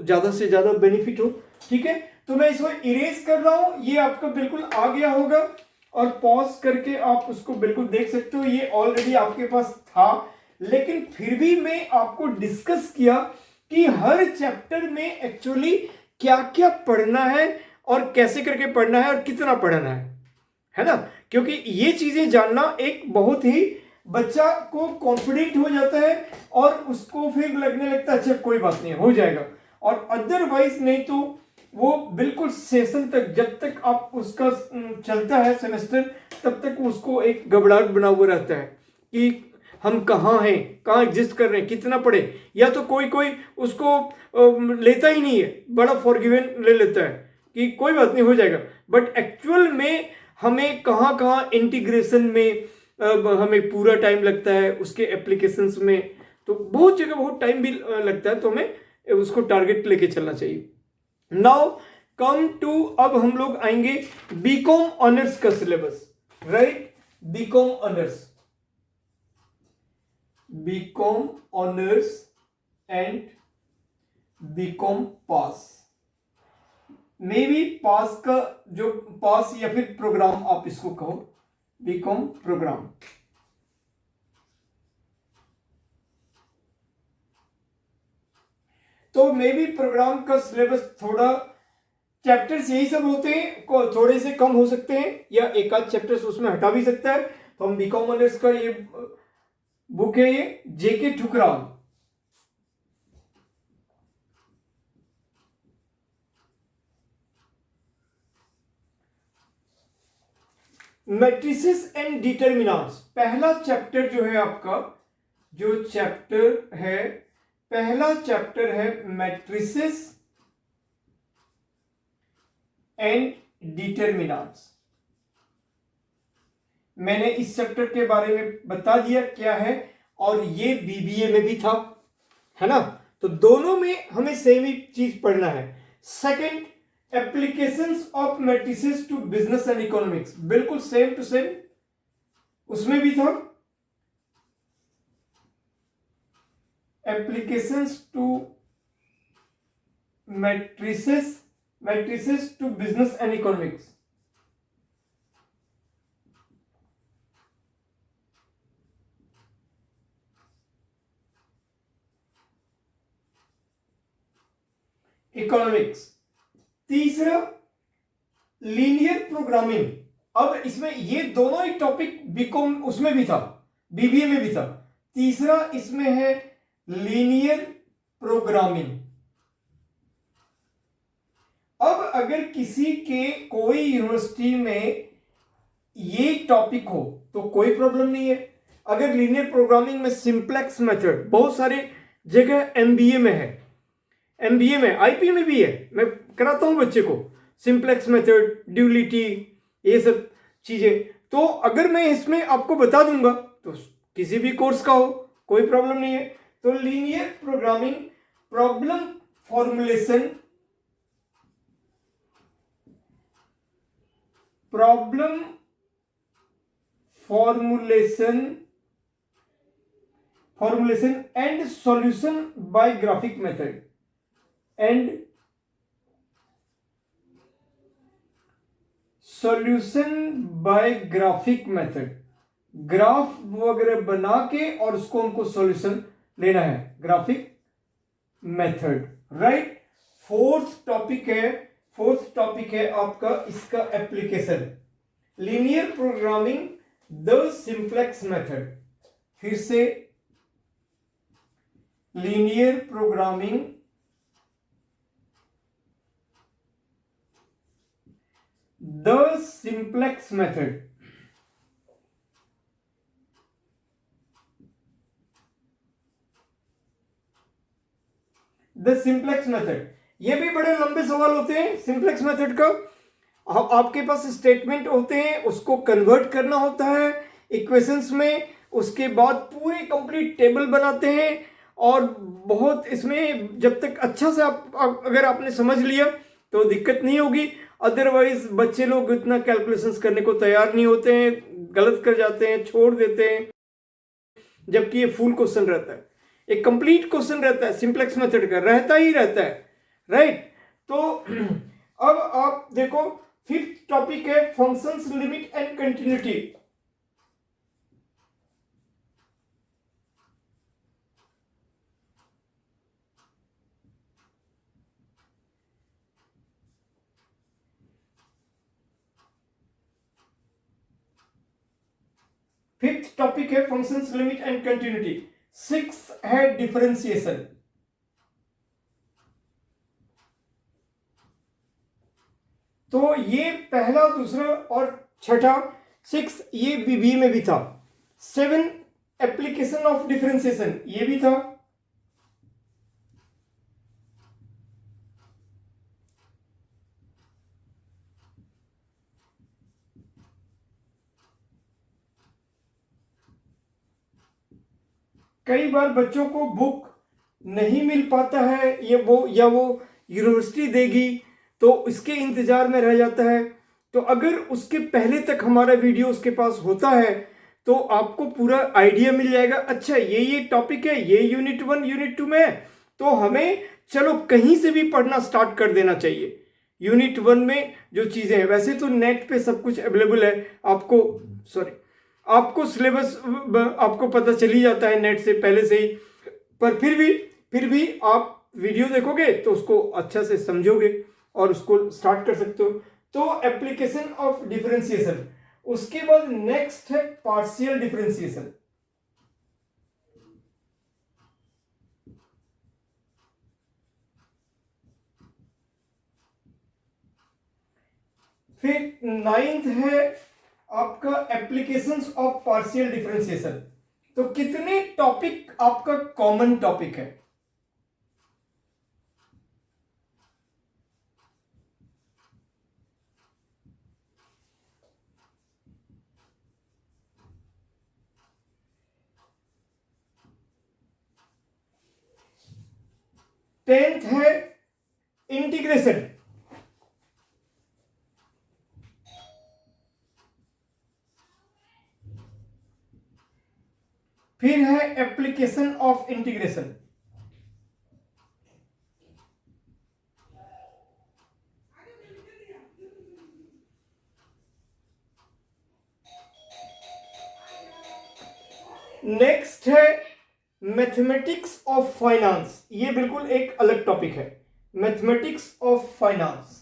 ज़्यादा से ज़्यादा बेनिफिट हो, ठीक है। तो मैं इसको इरेज कर रहा हूं, ये आपका बिल्कुल आ गया होगा, और पॉज करके आप उसको बिल्कुल देख सकते हो। ये ऑलरेडी आपके पास था, लेकिन फिर भी मैं आपको डिस्कस किया कि हर चैप्टर में एक्चुअली क्या क्या पढ़ना है और कैसे करके पढ़ना है और कितना पढ़ना है ना। क्योंकि ये चीजें जानना एक बहुत ही, बच्चा को कॉन्फिडेंट हो जाता है और उसको फिर लगने लगता है अच्छा कोई बात नहीं हो जाएगा, और अदरवाइज नहीं तो वो बिल्कुल सेशन तक, जब तक आप उसका चलता है सेमेस्टर, तब तक उसको एक घबराहट बना हुआ रहता है कि हम कहाँ हैं, कहाँ एग्जिस्ट कर रहे हैं, कितना पढ़े। या तो कोई कोई उसको लेता ही नहीं है, बड़ा फॉरगिवन ले लेता है कि कोई बात नहीं हो जाएगा। बट एक्चुअल में हमें कहाँ कहाँ इंटीग्रेशन में हमें पूरा टाइम लगता है, उसके एप्लीकेशंस में तो बहुत जगह बहुत टाइम भी लगता है, तो हमें उसको टारगेट लेके चलना चाहिए। नाउ कम टू, अब हम लोग आएंगे बीकॉम ऑनर्स का syllabus, right. BCom honours and BCom pass, maybe pass का जो पास या फिर प्रोग्राम आप इसको कहो, बीकॉम प्रोग्राम। तो मे बी प्रोग्राम का सिलेबस थोड़ा, चैप्टर्स यही सब होते हैं, थोड़े से कम हो सकते हैं, या एक आध चैप्टर्स उसमें हटा भी सकता है। तो हम बीकॉम ऑनर्स का ये बुक है, ये जेके ठुकराल, मैट्रिसेस एंड डिटर्मिनेंट्स। पहला चैप्टर जो है आपका, जो चैप्टर है, पहला चैप्टर है मैट्रिसेस एंड डिटर्मिनेंट्स। मैंने इस चैप्टर के बारे में बता दिया क्या है, और ये बीबीए में भी था, है ना। तो दोनों में हमें सेम ही चीज पढ़ना है। Second, applications of matrices to business and economics, बिल्कुल सेम टू सेम उसमें भी था। Applications to matrices to business and economics. Economics. तीसरा, लीनियर प्रोग्रामिंग। अब इसमें ये दोनों ही टॉपिक बीकॉम उसमें भी था, बीबीए में भी था। तीसरा इसमें है लीनियर प्रोग्रामिंग। अब अगर किसी के कोई यूनिवर्सिटी में ये टॉपिक हो तो कोई प्रॉब्लम नहीं है। अगर लीनियर प्रोग्रामिंग में सिंप्लेक्स मेथड बहुत सारे जगह एमबीए में है, एमबीए में, आईपी में भी है, मैं कराता हूं बच्चे को सिंप्लेक्स मेथड, ड्यूलिटी, ये सब चीजें। तो अगर मैं इसमें आपको बता दूंगा तो किसी भी कोर्स का हो कोई प्रॉब्लम नहीं है। तो linear programming, problem formulation, problem formulation and solution bye graphic method, and solution bye graphic method. Graph वगैरह बना के और उसको हमको सॉल्यूशन लेना है, graphic method, right. Fourth topic है आपका इसका application, linear programming the simplex method. फिर से linear programming the simplex method. The simplex method, ये भी बड़े लंबे सवाल होते हैं सिंप्लेक्स मेथड का। आपके पास स्टेटमेंट होते हैं, उसको कन्वर्ट करना होता है इक्वेशंस में, उसके बाद पूरी कंप्लीट टेबल बनाते हैं। और बहुत इसमें जब तक अच्छा से अगर आपने समझ लिया तो दिक्कत नहीं होगी। अदरवाइज बच्चे लोग इतना कैलकुलेशंस करने को तैयार नहीं होते हैं, गलत कर जाते हैं, छोड़ देते हैं, जबकि ये फुल क्वेश्चन रहता है, एक कंप्लीट क्वेश्चन रहता है, सिंप्लेक्स मेथड का रहता ही रहता है, राइट। तो अब आप देखो, फिफ्थ टॉपिक है functions, limit and continuity. Fifth topic है functions, limit and continuity. Six है डिफरेंशिएशन। तो ये पहला, दूसरा और छठा, सिक्स ये बीबीए में भी था। सेवन, एप्लीकेशन ऑफ डिफरेंशिएशन, ये भी था। कई बार बच्चों को बुक नहीं मिल पाता है, ये वो या वो यूनिवर्सिटी देगी तो इसके इंतजार में रह जाता है। तो अगर उसके पहले तक हमारा वीडियो उसके पास होता है तो आपको पूरा आइडिया मिल जाएगा, अच्छा ये टॉपिक है, ये यूनिट 1 यूनिट 2 में है, तो हमें चलो कहीं से भी पढ़ना स्टार्ट कर देना चाहिए। यूनिट 1 में जो चीजें हैं, वैसे तो नेट पे सब कुछ अवेलेबल है, आपको सिलेबस आपको पता चल ही जाता है नेट से पहले से ही। पर फिर भी आप वीडियो देखोगे तो उसको अच्छा से समझोगे और उसको स्टार्ट कर सकते हो। तो एप्लीकेशन ऑफ डिफरेंशिएशन, उसके बाद नेक्स्ट है पार्शियल डिफरेंशिएशन। फिर नाइन्थ है आपका एप्लीकेशंस ऑफ पार्शियल डिफरेंशिएशन। तो कितने टॉपिक आपका कॉमन टॉपिक है? 10th है इंटीग्रेशन, फिर है एप्लीकेशन ऑफ इंटीग्रेशन, नेक्स्ट है मैथमेटिक्स ऑफ फाइनेंस। ये बिल्कुल एक अलग टॉपिक है, मैथमेटिक्स ऑफ फाइनेंस।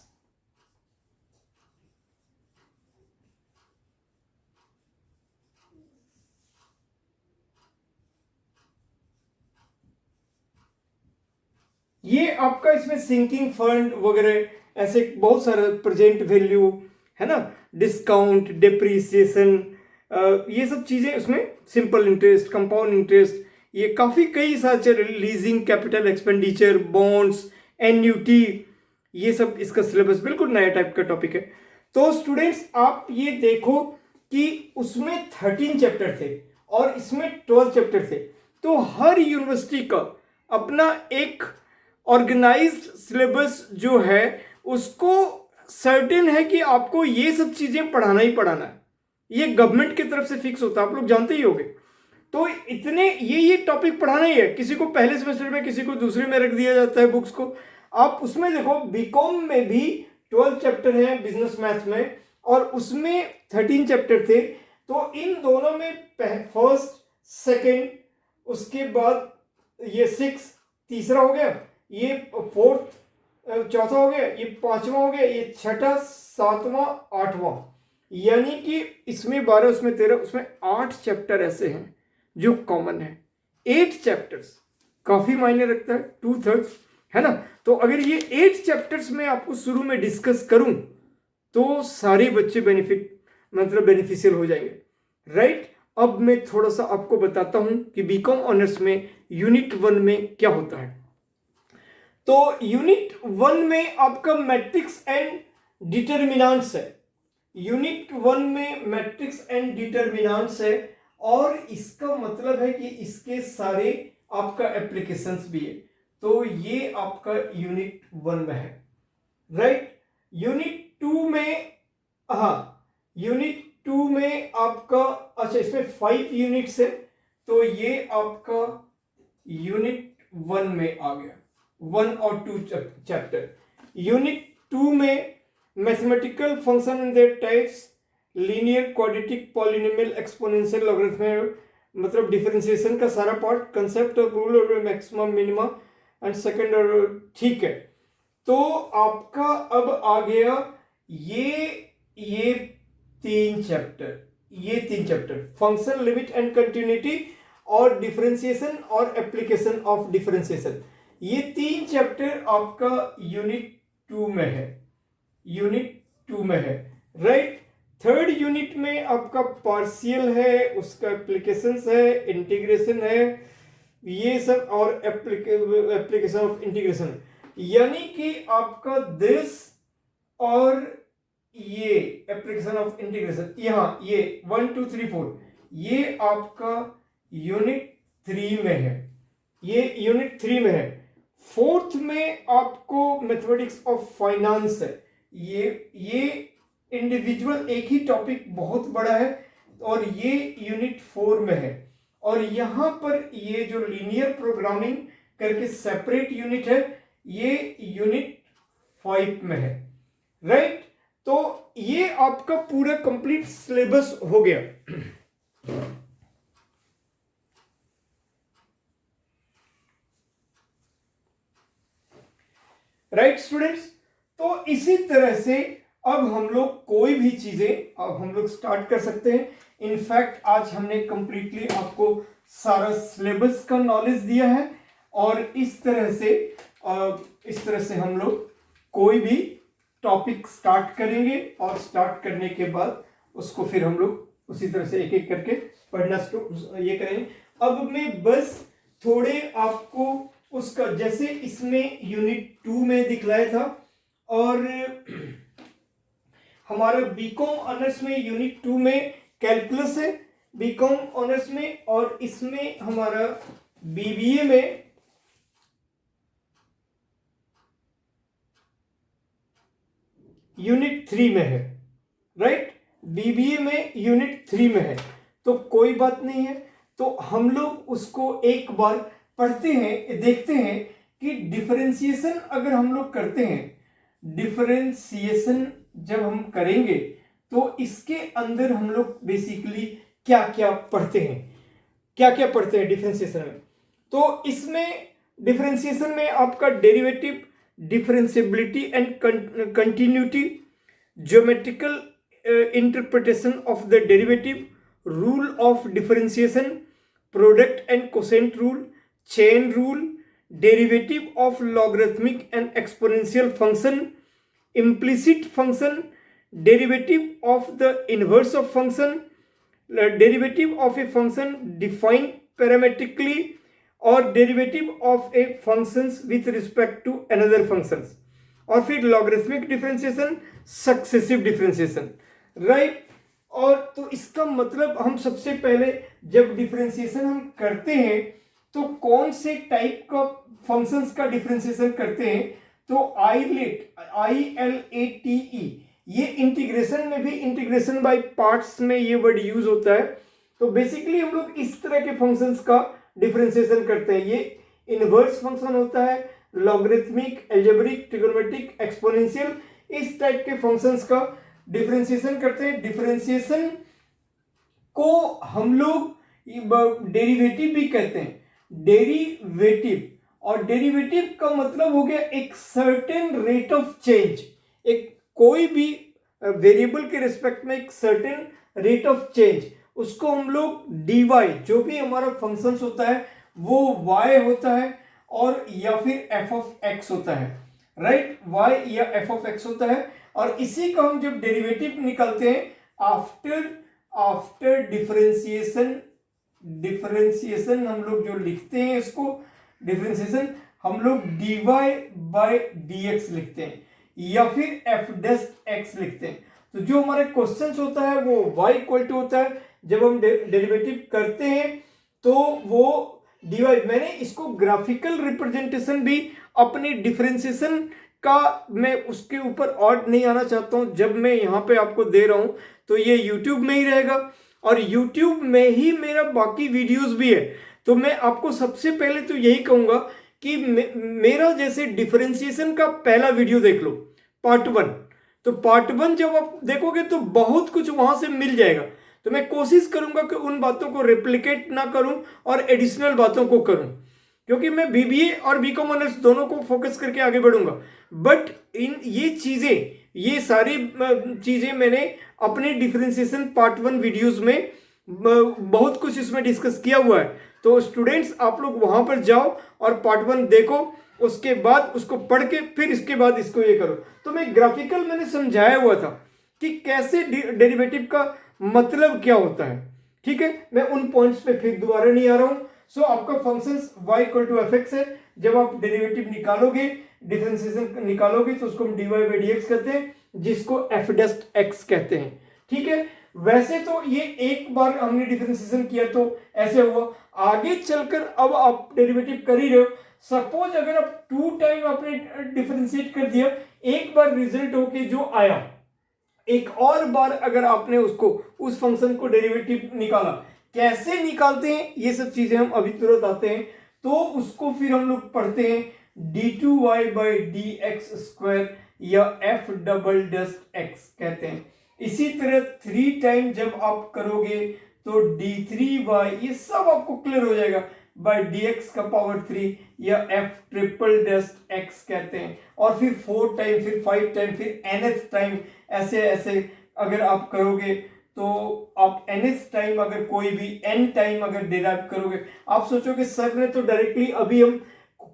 ये आपका इसमें सिंकिंग फंड वगैरह ऐसे बहुत सारे, प्रेजेंट वैल्यू है ना, डिस्काउंट, डेप्रिसिएशन, ये सब चीजें उसमें, सिंपल इंटरेस्ट, कंपाउंड इंटरेस्ट, ये काफी कई सारे, leasing, capital expenditure, bonds, annuity, ये सब इसका सिलेबस बिल्कुल नया टाइप का टॉपिक है। तो स्टूडेंट्स आप ये देखो कि उसमें 13 चैप्टर थे और इसमें 12 चैप्टर थे। तो हर यूनिवर्सिटी का अपना एक ऑर्गेनाइज्ड सिलेबस जो है उसको सर्टेन है कि आपको ये सब चीजें पढ़ाना ही पढ़ाना है। ये गवर्नमेंट की तरफ से फिक्स होता है, आप लोग जानते ही होंगे। तो इतने ये टॉपिक पढ़ाना ही है। किसी को पहले सेमेस्टर में, किसी को दूसरे में रख दिया जाता है बुक्स को। आप उसमें देखो बीकॉम में भी 12 चैप्टर है बिजनेस मैथ्स में, और उसमें 13 चैप्टर थे। तो इन दोनों में फर्स्ट, सेकंड, उसके बाद ये 6 तीसरा हो गया, ये 4th चौथा हो गया, ये 5वां हो गया, ये 6ठा, 7वां, 8वां, यानी कि इसमें 12, उसमें 13, उसमें 8 चैप्टर ऐसे हैं जो कॉमन है। 8 चैप्टर्स काफी मायने रखता है, 2/3 है ना। तो अगर ये 8 चैप्टर्स में आपको शुरू में डिस्कस करूं तो सारे बच्चे बेनिफिशियल हो जाएंगे, राइट। अब मैं थोड़ा सा आपको बताता हूं कि बीकॉम ऑनर्स में यूनिट 1 में क्या होता है। तो यूनिट 1 में आपका मैट्रिक्स एंड डिटरमिनेंट्स है। यूनिट 1 में मैट्रिक्स एंड डिटरमिनेंट्स है, और इसका मतलब है कि इसके सारे आपका एप्लीकेशंस भी है। तो ये आपका यूनिट 1 में है, राइट। यूनिट 2 में, यूनिट 2 में आपका, अच्छा इसमें 5 यूनिट्स है, तो ये आपका यूनिट 1 में आ गया, 1 और 2 चैप्टर। यूनिट 2 में mathematical function and there types, linear, quadratic, polynomial, exponential, logarithmic, मतलब डिफरेंशिएशन का सारा पार्ट, कंसेप्ट ऑफ रूल और मैक्सिमम मिनिमा एंड सेकंड, और ठीक है। तो आपका अब आ गया ये 3 चैप्टर, ये 3 chapter, function, limit and continuity, और डिफरेंशिएशन और एप्लीकेशन ऑफ डिफरेंशिएशन। ये 3 चैप्टर आपका यूनिट 2 में है, यूनिट 2 में है, राइट। 3rd यूनिट में आपका पार्शियल है, उसका एप्लीकेशंस है, इंटीग्रेशन है, ये सब, और एप्लीकेशन ऑफ इंटीग्रेशन, यानी कि आपका दिस और ये एप्लीकेशन ऑफ इंटीग्रेशन, यहाँ ये 1 2 3 4, ये आपका यूनिट 3 में है, ये यूनिट 3 में है। 4th में आपको मैथमेटिक्स ऑफ फाइनेंस है। ये इंडिविजुअल एक ही टॉपिक बहुत बड़ा है, और ये यूनिट 4 में है। और यहां पर ये जो लीनियर प्रोग्रामिंग करके सेपरेट यूनिट है, ये यूनिट 5 में है, राइट। तो ये आपका पूरा कंप्लीट सिलेबस हो गया। राइट स्टूडेंट्स, तो इसी तरह से अब हम लोग कोई भी चीजें अब हम लोग स्टार्ट कर सकते हैं। इनफैक्ट आज हमने कंप्लीटली आपको सारा सिलेबस का नॉलेज दिया है, और इस तरह से हम लोग कोई भी टॉपिक स्टार्ट करेंगे, और स्टार्ट करने के बाद उसको फिर हम लोग उसी तरह से एक एक करके पढ़ना ये करेंगे। अब मैं बस थोड़े आपको उसका, जैसे इसमें यूनिट 2 में दिखलाया था, और हमारा बीकॉम ऑनर्स में यूनिट 2 में कैलकुलस है बीकॉम ऑनर्स में, और इसमें हमारा बीबीए में यूनिट 3 में है, राइट, बीबीए में यूनिट 3 में है, तो कोई बात नहीं है। तो हम लोग उसको एक बार पढ़ते हैं, देखते हैं कि डिफरेंशिएशन अगर हम लोग करते हैं, डिफरेंशिएशन जब हम करेंगे तो इसके अंदर हम लोग बेसिकली क्या क्या पढ़ते हैं, क्या क्या पढ़ते हैं डिफरेंशिएशन में। तो इसमें डिफरेंशिएशन में आपका derivative, differentiability and continuity, geometrical interpretation of the derivative, rule of differentiation, product and quotient rule, chain rule, derivative of logarithmic and exponential function, implicit function, derivative of the inverse of function, derivative of a function defined parametrically, or derivative of a functions with respect to another functions, और फिर logarithmic differentiation, successive differentiation, right. और तो इसका मतलब हम सबसे पहले जब डिफरेंशिएशन हम करते हैं तो कौन से टाइप का फंक्शंस का डिफरेंशिएशन करते हैं, तो ILATE, ये इंटीग्रेशन में भी, इंटीग्रेशन बाय पार्ट्स में ये वर्ड यूज होता है। तो बेसिकली हम लोग इस तरह के फंक्शंस का डिफरेंशिएशन करते हैं। ये इनवर्स फंक्शन होता है, लॉगरिथमिक, अलजेब्रिक, ट्रिगोनोमेट्रिक, एक्सपोनेंशियल, इस टाइप के फंक्शंस का डिफरेंशिएशन करते हैं। डिफरेंशिएशन को हम लोग डेरिवेटिव भी कहते हैं, डेरिवेटिव। और डेरिवेटिव का मतलब हो गया एक सर्टेन रेट ऑफ चेंज, एक कोई भी वेरिएबल के रिस्पेक्ट में एक सर्टेन रेट ऑफ चेंज, उसको हम लोग dy, जो भी हमारा फंक्शंस होता है वो y होता है और या फिर f ऑफ x होता है, राइट, y या f ऑफ x होता है। और इसी का हम जब डेरिवेटिव निकालते हैं आफ्टर डिफरेंशिएशन, डिफरेंशिएशन हम लोग जो लिखते हैं इसको डिफरेंशिएशन हम लोग dy बाय dx लिखते हैं या फिर f डैश x लिखते हैं। तो जो हमारे क्वेश्चंस होता है वो y इक्वल टू होता है, जब हम डेरिवेटिव करते हैं तो वो dy, मैंने इसको ग्राफिकल रिप्रेजेंटेशन भी अपनी डिफरेंशिएशन का, मैं उसके ऊपर और नहीं आना चाहता हूं। जब मैं यहाँ पे आपको दे रहा हूं तो ये YouTube में ही रहेगा और YouTube में ही मेरा बाकी वीडियोस भी है। तो मैं आपको सबसे पहले तो यही कहूंगा कि मेरा जैसे डिफरेंशिएशन का पहला वीडियो देख लो, पार्ट 1। तो पार्ट 1 जब आप देखोगे तो बहुत कुछ वहां से मिल जाएगा। तो मैं कोशिश करूंगा कि उन बातों को रेप्लिकेट ना करूं और एडिशनल बातों को करूं, क्योंकि मैं बीबीए और बीकॉम ऑनर्स दोनों को फोकस करके आगे बढ़ूंगा। बट इन ये चीजें, ये सारी चीजें मैंने अपने डिफरेंशिएशन पार्ट 1 वीडियोस में बहुत कुछ इसमें डिस्कस किया हुआ है। तो स्टूडेंट्स आप लोग वहां पर जाओ और पार्ट 1 देखो, उसके बाद उसको पढ़ के फिर इसके बाद इसको ये करो। तो मैं ग्राफिकल मैंने समझाया हुआ था कि कैसे डेरिवेटिव का मतलब क्या होता है, ठीक है। मैं उन पॉइंट्स पे फिर दोबारा नहीं आ रहा हूं। सो आपका functions y equal to f x है। जब आप डेरिवेटिव निकालोगे, डिफरेंशिएशन निकालोगे तो उसको हम dy बाई dx कहते हैं, जिसको f डैश x कहते हैं, ठीक है। वैसे तो ये एक बार हमने डिफरेंशिएशन किया तो ऐसे हुआ, आगे चलकर अब आप डेरिवेटिव कर ही रहे हो। सपोज अगर आप 2 टाइम आपने डिफरेंशिएट कर दिया, एक बार रिजल्ट होके जो आया, एक और बार अगर आपने उसको, उस फंक्शन को डेरिवेटिव निकाला, कैसे निकालते हैं ये सब चीजें हम अभी तुरंत आते हैं। तो उसको फिर हम लोग पढ़ते हैं d2y बाई dx स्क्वायर या f डबल डस्ट x कहते हैं। इसी तरह 3 टाइम जब आप करोगे तो d3y, ये सब आपको क्लियर हो जाएगा, बाई dx का पावर 3 या f ट्रिपल डस्ट x कहते हैं। और फिर 4 टाइम, फिर 5 टाइम, फिर nth टाइम, ऐसे ऐसे अगर आप करोगे तो आप nth टाइम अगर कोई भी n टाइम अगर डिराइव करोगे, आप सोचोगे सर ने तो डायरेक्टली अभी हम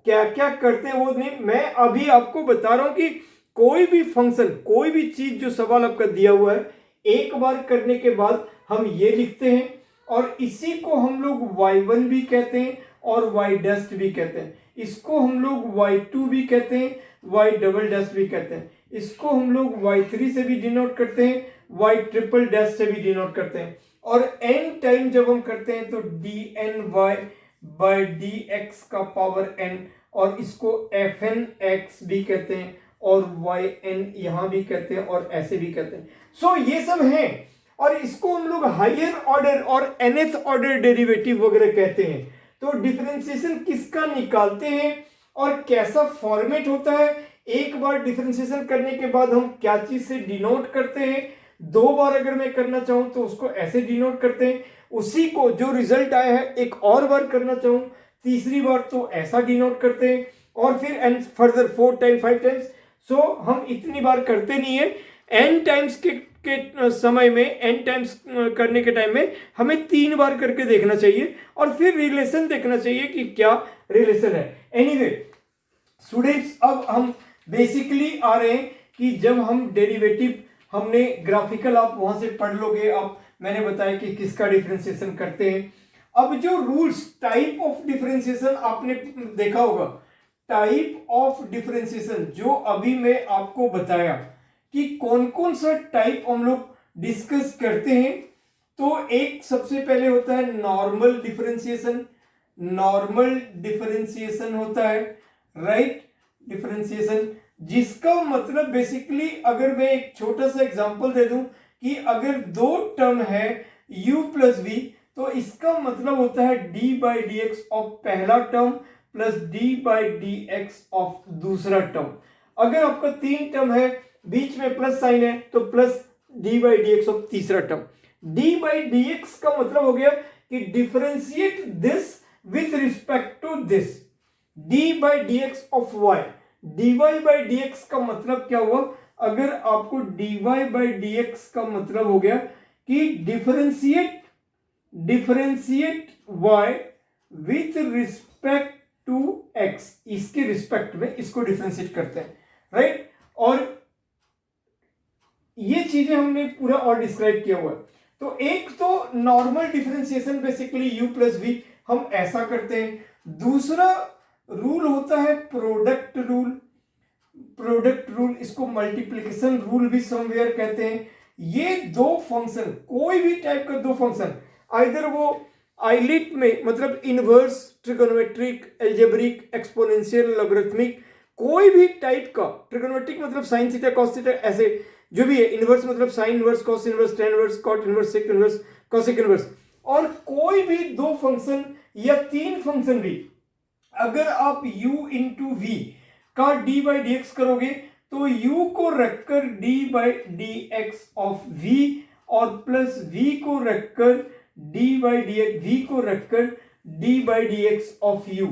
क्या क्या करते हैं वो नहीं, मैं अभी आपको बता रहा हूं कि कोई भी फंक्शन, कोई भी चीज जो सवाल आपका दिया हुआ है, एक बार करने के बाद हम ये लिखते हैं और इसी को हम लोग y1 भी कहते हैं और y डस्ट भी कहते हैं। इसको हम लोग y2 भी कहते हैं, y डबल डस्ट भी कहते हैं। इसको हम लोग y3 से भी डिनोट करते हैं, y ट्रिपल डैश से भी डिनोट करते हैं। और n टाइम जब हम करते हैं तो dny बाय dx का पावर n, और इसको fn x भी कहते हैं और yn यहां भी कहते हैं और ऐसे भी कहते हैं। सो ये सब हैं और इसको हम लोग हायर ऑर्डर और nth ऑर्डर डेरिवेटिव वगैरह कहते हैं। तो डिफरेंशिएशन किसका निकालते हैं और कैसा फॉर्मेट होता है, एक बार डिफरेंशिएशन करने के बाद हम क्या चीज से डिनोट करते हैं, दो बार अगर मैं करना चाहूं तो उसको ऐसे डिनोट करते हैं, उसी को जो रिजल्ट आया है एक और बार करना चाहूं तीसरी बार तो ऐसा डिनोट करते हैं, और फिर एंड फर्दर 4 टाइम 5 टाइम्स। सो हम इतनी बार करते नहीं है, n टाइम्स के समय में n टाइम्स करने के टाइम में हमें 3 बार करके देखना चाहिए और फिर रिलेशन देखना चाहिए कि क्या रिलेशन है। एनीवे स्टूडेंट्स, अब हम बेसिकली आ रहे हैं कि जब हम डेरिवेटिव हमने ग्राफिकल आप वहां से पढ़ लोगे, आप मैंने बताया कि किसका डिफरेंशिएशन करते हैं। अब जो रूल्स टाइप ऑफ डिफरेंशिएशन आपने देखा होगा, टाइप ऑफ डिफरेंशिएशन जो अभी मैं आपको बताया कि कौन कौन सा टाइप हम लोग डिस्कस करते हैं। तो एक सबसे पहले होता है नॉर्मल डिफरेंशिएशन, नॉर्मल डिफरेंशिएशन होता है, राइट डिफरेंशिएशन, जिसका मतलब बेसिकली अगर मैं एक छोटा सा एग्जांपल दे दूं कि अगर दो टर्म है u प्लस v, तो इसका मतलब होता है d by d x of पहला term plus d by d x of दूसरा टर्म। अगर आपका 3 टर्म है बीच में प्लस साइन है तो plus d by d x of तीसरा term. d by d x का मतलब हो गया कि differentiate this with respect to this, d by d x of y। dy by d x का मतलब क्या हुआ, अगर आपको dy बाई डी एक्स का मतलब हो गया कि differentiate y with respect to x, इसके रिस्पेक्ट में इसको डिफरेंशिएट करते हैं, राइट। और ये चीजें हमने पूरा और डिस्क्राइब किया हुआ है। तो एक तो normal differentiation basically u plus v हम ऐसा करते हैं। दूसरा रूल होता है प्रोडक्ट रूल, प्रोडक्ट रूल, इसको मल्टीप्लिकेशन रूल भी समवेयर कहते हैं। ये दो फंक्शन, कोई भी टाइप का दो फंक्शन, आइदर वो आइलिट में मतलब inverse, trigonometric, algebraic, exponential, logarithmic, कोई भी टाइप का, ट्रिगोनोमेट्रिक मतलब साइन थीटा कॉस थीटा, ऐसे जो भी है, इनवर्स मतलब sine inverse, cos inverse, tan inverse, cot inverse, sec inverse, cosec inverse, और कोई भी दो फंक्शन या 3 फंक्शन भी अगर आप u इंटू वी का d बाई डी एक्स करोगे तो u को रखकर d by d x of v और प्लस v को रखकर d by d x, v को रखकर d by d x of u,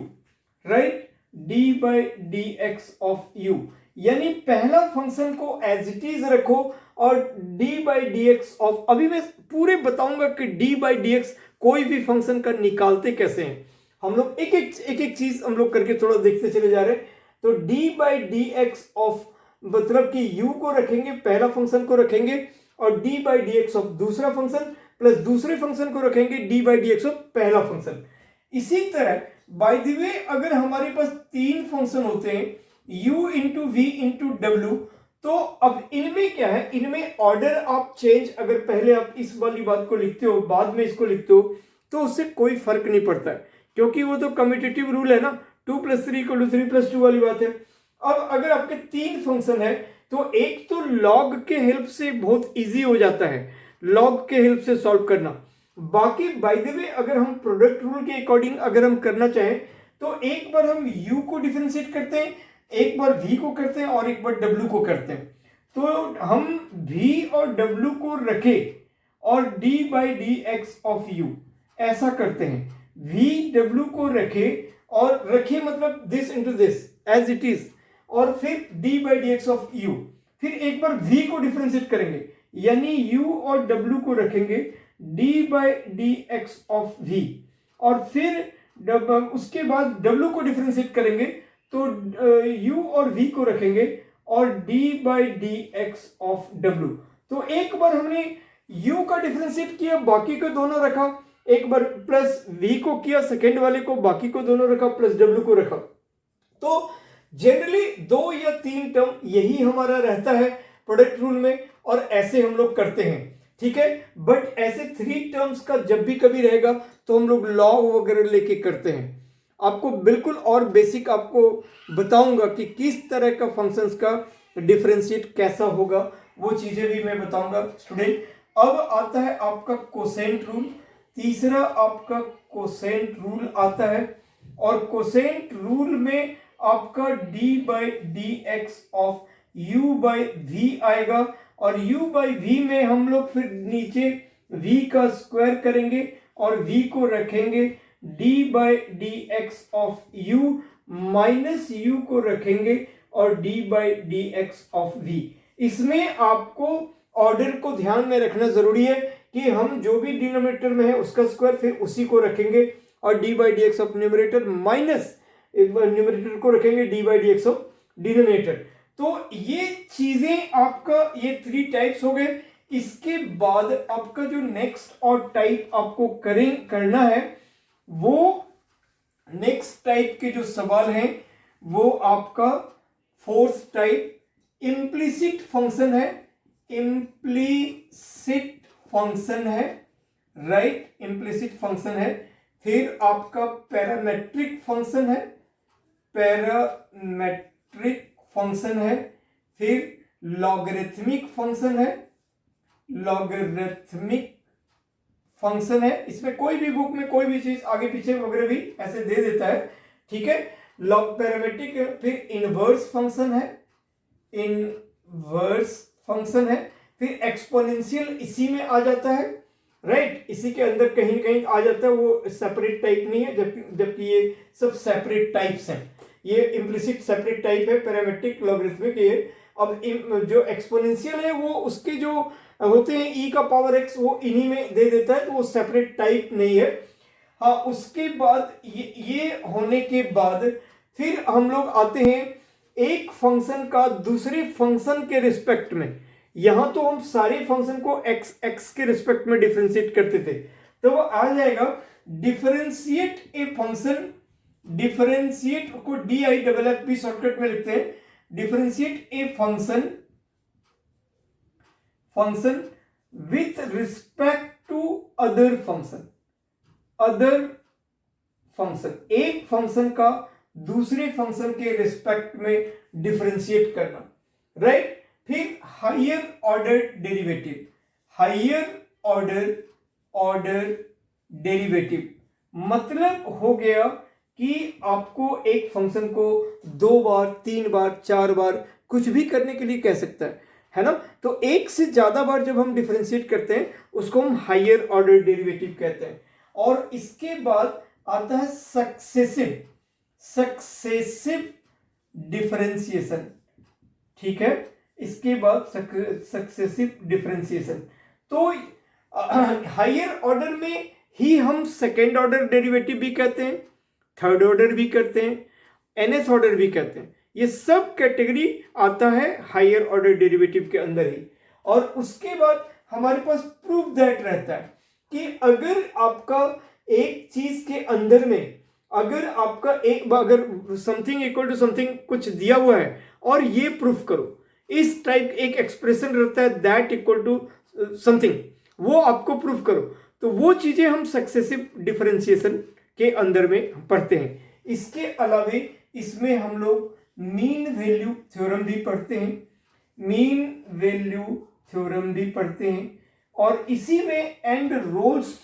right, d by d x of u। यानी पहला फंक्शन को एज इट इज रखो और d by d x of, अभी मैं पूरे बताऊंगा कि d बाई डी एक्स कोई भी फंक्शन का निकालते कैसे हैं। हम लोग एक एक चीज हम लोग करके थोड़ा देखते चले जा रहे हैं। तो d by d x of मतलब कि u को रखेंगे, पहला फंक्शन को रखेंगे, और d by d x of दूसरा फंक्शन प्लस दूसरे फंक्शन को रखेंगे d by d x of पहला फंक्शन। इसी तरह बाय द वे अगर हमारे पास 3 फंक्शन होते हैं u इंटू वी इंटू डब्ल्यू, तो अब इनमें क्या है, इनमें ऑर्डर आप चेंज, अगर पहले आप इस वाली बात को लिखते हो बाद में इसको लिखते हो तो उससे कोई फर्क नहीं पड़ता है, क्योंकि वो तो कम्यूटेटिव रूल है ना, 2 + 3 = 3 + 2 वाली बात है। अब अगर आपके 3 फंक्शन है तो एक तो लॉग के हेल्प से बहुत इजी हो जाता है, लॉग के हेल्प से सॉल्व करना। बाकी बाय द वे अगर हम प्रोडक्ट रूल के अकॉर्डिंग अगर हम करना चाहें तो एक बार हम u को डिफरेंशिएट करते हैं, एक बार v को करते हैं और एक बार w को करते हैं। तो हम v और w को रखे और d by d x of u ऐसा करते हैं, v w को रखे और रखे मतलब this into this as it is, और फिर d by d x of u, फिर एक बार v को डिफरेंशिएट करेंगे यानी u और w को रखेंगे d by d x of v, और फिर उसके बाद w को डिफरेंशिएट करेंगे तो u और v को रखेंगे और d by d x of w। तो एक बार हमने u का डिफरेंशिएट किया, बाकी को दोनों रखा, एक बार प्लस v को किया सेकेंड वाले को, बाकी को दोनों रखा, प्लस w को रखा। तो जनरली 2 या 3 टर्म यही हमारा रहता है प्रोडक्ट रूल में, और ऐसे हम लोग करते हैं, ठीक है। बट ऐसे 3 टर्म्स का जब भी कभी रहेगा तो हम लोग लॉग वगैरह लेके करते हैं। आपको बिल्कुल और बेसिक आपको बताऊंगा कि किस तरह का फंक्शंस का डिफरेंशिएट कैसा होगा, वो चीजें भी मैं बताऊंगा स्टूडेंट। अब आता है आपका कोसेंट रूल, तीसरा आपका कोसेंट रूल आता है, और कोसेंट रूल में आपका d by d x of u by v आएगा, और u बाई वी में हम लोग फिर नीचे v का स्क्वायर करेंगे और v को रखेंगे d by d x of u minus u को रखेंगे और d by d x of v। इसमें आपको ऑर्डर को ध्यान में रखना जरूरी है कि हम जो भी डिनोमिनेटर में है उसका स्क्वायर फिर उसी को रखेंगे, और d by d x of numerator minus numerator को रखेंगे d by d x of denominator. तो ये चीजें आपका ये 3 टाइप्स हो गए। इसके बाद आपका जो नेक्स्ट और टाइप आपको करना है, वो नेक्स्ट टाइप के जो सवाल हैं वो आपका फोर्थ टाइप इम्प्लिसिट फंक्शन है, इम्प्लिसिट फंक्शन है, राइट, इम्प्लिसिट फंक्शन है। फिर आपका पैरामेट्रिक फंक्शन है, पैरामेट्रिक फंक्शन है। फिर लॉगरिथमिक फंक्शन है, लॉगरिथमिक फंक्शन है। इसमें कोई भी बुक में कोई भी चीज आगे पीछे वगैरह भी ऐसे दे देता है, ठीक है। लॉग पैरामेट्रिक, फिर इनवर्स फंक्शन है, इनवर्स फंक्शन है। फिर एक्सपोनेंशियल इसी में आ जाता है, राइट, इसी के अंदर कहीं कहीं आ जाता है, वो सेपरेट टाइप नहीं है, जबकि ये सब सेपरेट टाइप्स हैं। ये इम्प्लिसिट सेपरेट टाइप है, पैरामेट्रिक, लॉगरिथमिक ये। अब जो एक्सपोनेंशियल है वो उसके जो होते हैं e का पावर x वो इन्हीं में दे देता है, तो वो सेपरेट टाइप नहीं है। हाँ, उसके बाद ये होने के बाद फिर हम लोग आते हैं एक फंक्शन का दूसरे फंक्शन के रिस्पेक्ट में। यहां तो हम सारे फंक्शन को x के रिस्पेक्ट में डिफरेंशिएट करते थे, तो वो आ जाएगा डिफरेंशिएट ए फंक्शन, डिफरेंशिएट को DIFF भी शॉर्टकट में लिखते हैं, differentiate a function with respect to other function, other function, एक फंक्शन का दूसरे फंक्शन के रिस्पेक्ट में डिफरेंशिएट करना, राइट। फिर higher order derivative, higher order derivative मतलब हो गया कि आपको एक फंक्शन को 2 बार 3 बार 4 बार कुछ भी करने के लिए कह सकता है ना। तो एक से ज्यादा बार जब हम डिफरेंशिएट करते हैं उसको हम हायर ऑर्डर डेरिवेटिव कहते हैं। और इसके बाद आता है सक्सेसिव डिफरेंशिएशन, ठीक है। इसके बाद सक्सेसिव डिफरेंशिएशन, तो हायर ऑर्डर में ही हम सेकेंड ऑर्डर डेरिवेटिव भी कहते हैं, थर्ड ऑर्डर भी करते हैं, nth ऑर्डर भी कहते हैं। ये सब कैटेगरी आता है हायर ऑर्डर डेरिवेटिव के अंदर ही। और उसके बाद हमारे पास प्रूफ दैट रहता है कि अगर आपका एक चीज के अंदर में अगर आपका अगर समथिंग इक्वल टू समथिंग कुछ दिया हुआ है और ये प्रूफ करो, इस टाइप एक एक्सप्रेशन रहता है दैट इक्वल टू समथिंग, वो आपको प्रूफ करो, तो वो चीजें हम सक्सेसिव डिफरेंशिएशन के अंदर में पढ़ते हैं। इसके अलावे इसमें हम लोग मीन वैल्यू थ्योरम भी पढ़ते हैं, मीन वैल्यू थ्योरम भी पढ़ते हैं, और इसी में एंड रोल्स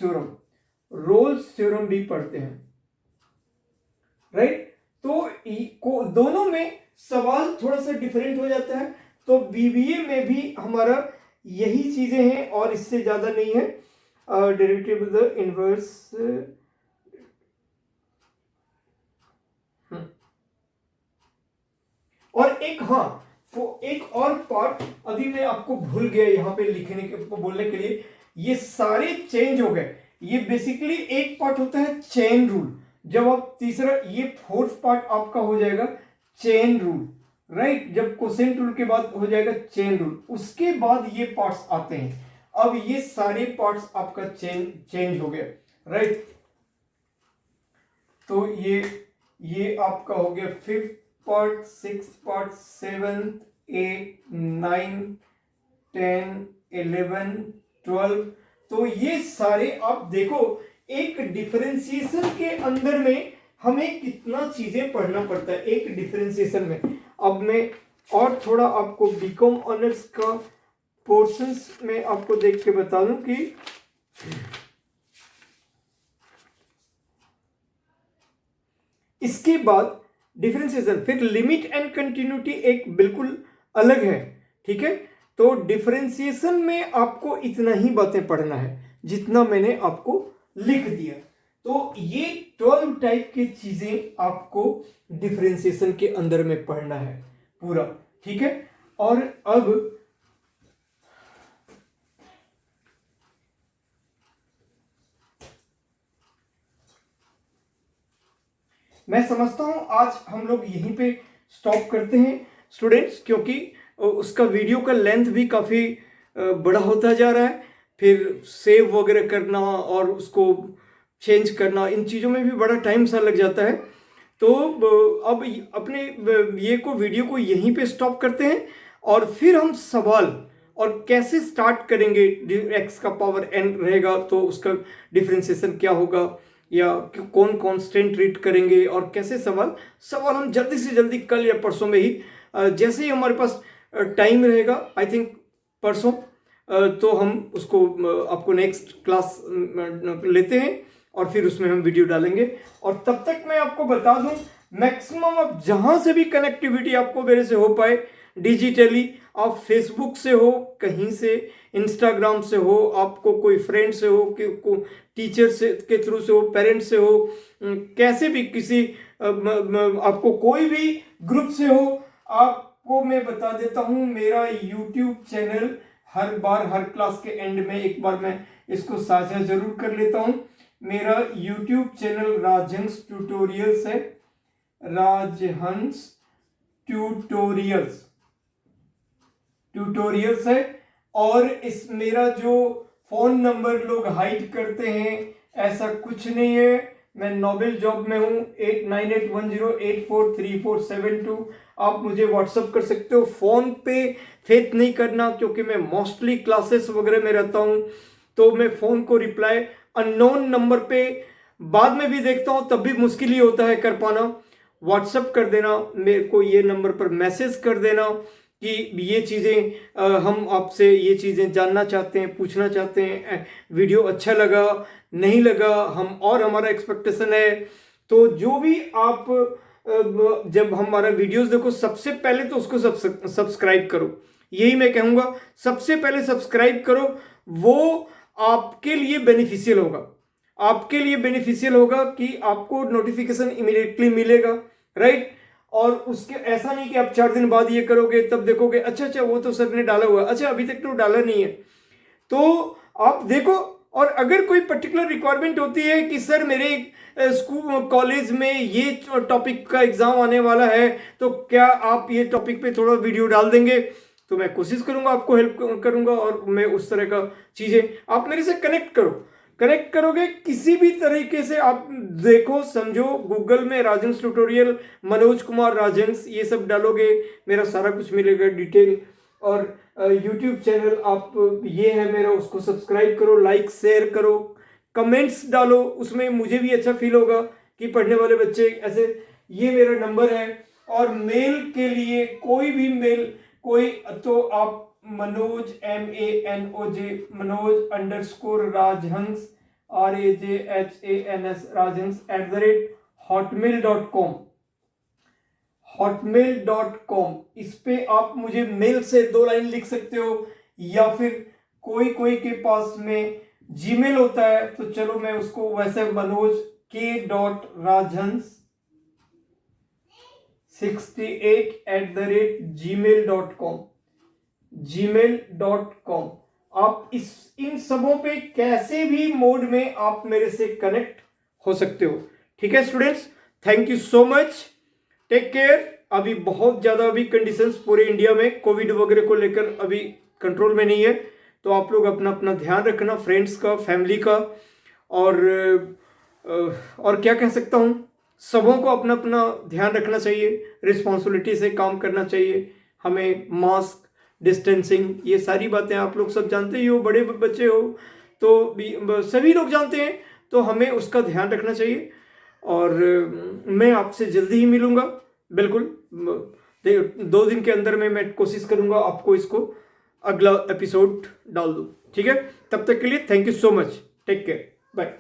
थ्योरम भी पढ़ते हैं, राइट। तो दोनों में सवाल थोड़ा सा डिफरेंट हो जाता है। तो बीबीए में भी हमारा यही चीजें हैं और इससे ज्यादा नहीं है। डेरिवेटिव द इनवर्स, और एक और पार्ट अभी मैं आपको भूल गया यहां पे लिखने के बोलने के लिए, ये सारे चेंज हो गए। ये बेसिकली एक पार्ट होता है चेन रूल, जब आप तीसरा, ये फोर्थ पार्ट आपका हो जाएगा चेन रूल, राइट। जब कोसेंट रूल के बाद हो जाएगा चेन रूल, उसके बाद ये पार्ट्स आते हैं। अब ये सारे पार्ट्स आपका चेंज हो गया, राइट। तो ये आपका हो गया 5th part, 6th part, 7th, 8th, 9th, 10th, 11th, 12th। तो ये सारे आप देखो एक डिफरेंशिएशन के अंदर में हमें कितना चीजें पढ़ना पड़ता है एक डिफरेंशिएशन में। अब मैं और थोड़ा आपको बीकॉम ऑनर्स का पोर्शंस में आपको देख के बता दूं कि इसके बाद डिफरेंशिएशन, फिर लिमिट एंड कंटिन्यूटी एक बिल्कुल अलग है, ठीक है। तो डिफरेंशिएशन में आपको इतना ही बातें पढ़ना है जितना मैंने आपको लिख दिया। तो ये 12 टाइप की चीजें आपको डिफरेंशिएशन के अंदर में पढ़ना है पूरा, ठीक है। और अब मैं समझता हूं आज हम लोग यहीं पे स्टॉप करते हैं स्टूडेंट्स, क्योंकि उसका वीडियो का लेंथ भी काफ़ी बड़ा होता जा रहा है। फिर सेव वगैरह करना और उसको चेंज करना, इन चीज़ों में भी बड़ा टाइम सा लग जाता है। तो अब अपने ये को वीडियो को यहीं पे स्टॉप करते हैं और फिर हम सवाल और कैसे स्टार्ट करेंगे, एक्स का पावर n रहेगा तो उसका डिफरेंशिएशन क्या होगा, या कौन कांस्टेंट रीड करेंगे और कैसे सवाल हम जल्दी से जल्दी कल या परसों में ही, जैसे ही हमारे पास टाइम रहेगा, आई थिंक परसों, तो हम उसको आपको नेक्स्ट क्लास लेते हैं और फिर उसमें हम वीडियो डालेंगे। और तब तक मैं आपको बता दूं, मैक्सिमम आप जहां से भी कनेक्टिविटी आपको मेरे से हो पाए डिजिटली, आप फेसबुक से हो, कहीं से इंस्टाग्राम से हो, आपको कोई फ्रेंड से हो, कि टीचर से के थ्रू से हो, पेरेंट्स से हो, कैसे भी किसी आपको कोई भी ग्रुप से हो, आपको मैं बता देता हूं मेरा यूट्यूब चैनल हर बार हर क्लास के एंड में एक बार मैं इसको साझा जरूर कर लेता हूं। मेरा यूट्यूब चैनल राजहंस ट्यूटोरियल्स है, राजहंस ट्यूटोरियल्स है। और इस मेरा जो फोन नंबर लोग हाइड करते हैं, ऐसा कुछ नहीं है। मैं नोबेल जॉब में हूँ, 8910843472। आप मुझे व्हाट्सअप कर सकते हो। फोन पे फेथ नहीं करना, क्योंकि मैं मोस्टली क्लासेस वगैरह में रहता हूँ, तो मैं फोन को रिप्लाई अननोन नंबर पे बाद में भी देखता हूँ, तब भी मुश्किल ही होता है कर पाना। व्हाट्सअप कर देना मेरे को, ये नंबर पर मैसेज कर देना कि ये चीज़ें हम आपसे ये चीज़ें जानना चाहते हैं, पूछना चाहते हैं, वीडियो अच्छा लगा नहीं लगा, हम और हमारा एक्सपेक्टेशन है। तो जो भी आप जब हमारा वीडियोस देखो, सबसे पहले तो उसको सब्सक्राइब करो, यही मैं कहूँगा। सबसे पहले सब्सक्राइब करो, वो आपके लिए बेनिफिशियल होगा, आपके लिए बेनिफिशियल होगा कि आपको नोटिफिकेशन इमीडिएटली मिलेगा, राइट। और उसके ऐसा नहीं कि आप 4 दिन बाद ये करोगे तब देखोगे अच्छा वो तो सर ने डाला हुआ, अच्छा अभी तक तो डाला नहीं है। तो आप देखो, और अगर कोई पर्टिकुलर रिक्वायरमेंट होती है कि सर मेरे स्कूल कॉलेज में ये टॉपिक का एग्जाम आने वाला है, तो क्या आप ये टॉपिक पे थोड़ा वीडियो डाल देंगे, तो मैं कोशिश करूंगा, आपको हेल्प करूंगा। और मैं उस तरह का चीजें, आप मेरे से कनेक्ट करोगे किसी भी तरीके से। आप देखो समझो, गूगल में राजहंस ट्यूटोरियल, मनोज कुमार राजहंस, ये सब डालोगे, मेरा सारा कुछ मिलेगा डिटेल। और यूट्यूब चैनल आप ये है मेरा, उसको सब्सक्राइब करो, लाइक शेयर करो, कमेंट्स डालो, उसमें मुझे भी अच्छा फील होगा कि पढ़ने वाले बच्चे ऐसे। ये मेरा नंबर है। और मेल के लिए कोई भी मेल, तो आप मनोज MANOJ मनोज_राजहंस RAJHANS राजहंस @hotmail.com, इस पे आप मुझे मेल से 2 लाइन लिख सकते हो। या फिर कोई के पास में जीमेल होता है, तो चलो मैं उसको वैसे manoj_k.rajhans68@gmail.com। आप इन सबों पे कैसे भी मोड में आप मेरे से कनेक्ट हो सकते हो, ठीक है students. Thank you so much, take care. अभी बहुत ज्यादा अभी कंडीशंस पूरे इंडिया में कोविड वगैरह को लेकर अभी कंट्रोल में नहीं है, तो आप लोग अपना अपना ध्यान रखना, फ्रेंड्स का, फैमिली का। और क्या कह सकता हूं, सबों को अपना अपना ध्यान रखना चाहिए, रिस्पॉन्सिबिलिटी से काम करना चाहिए हमें। मास्क, डिस्टेंसिंग, ये सारी बातें आप लोग सब जानते ही हो, बड़े बच्चे हो तो भी सभी लोग जानते हैं, तो हमें उसका ध्यान रखना चाहिए। और मैं आपसे जल्दी ही मिलूंगा, बिल्कुल 2 दिन के अंदर में मैं कोशिश करूंगा आपको इसको अगला एपिसोड डाल दूं। ठीक है, तब तक के लिए thank you so much, take care, bye.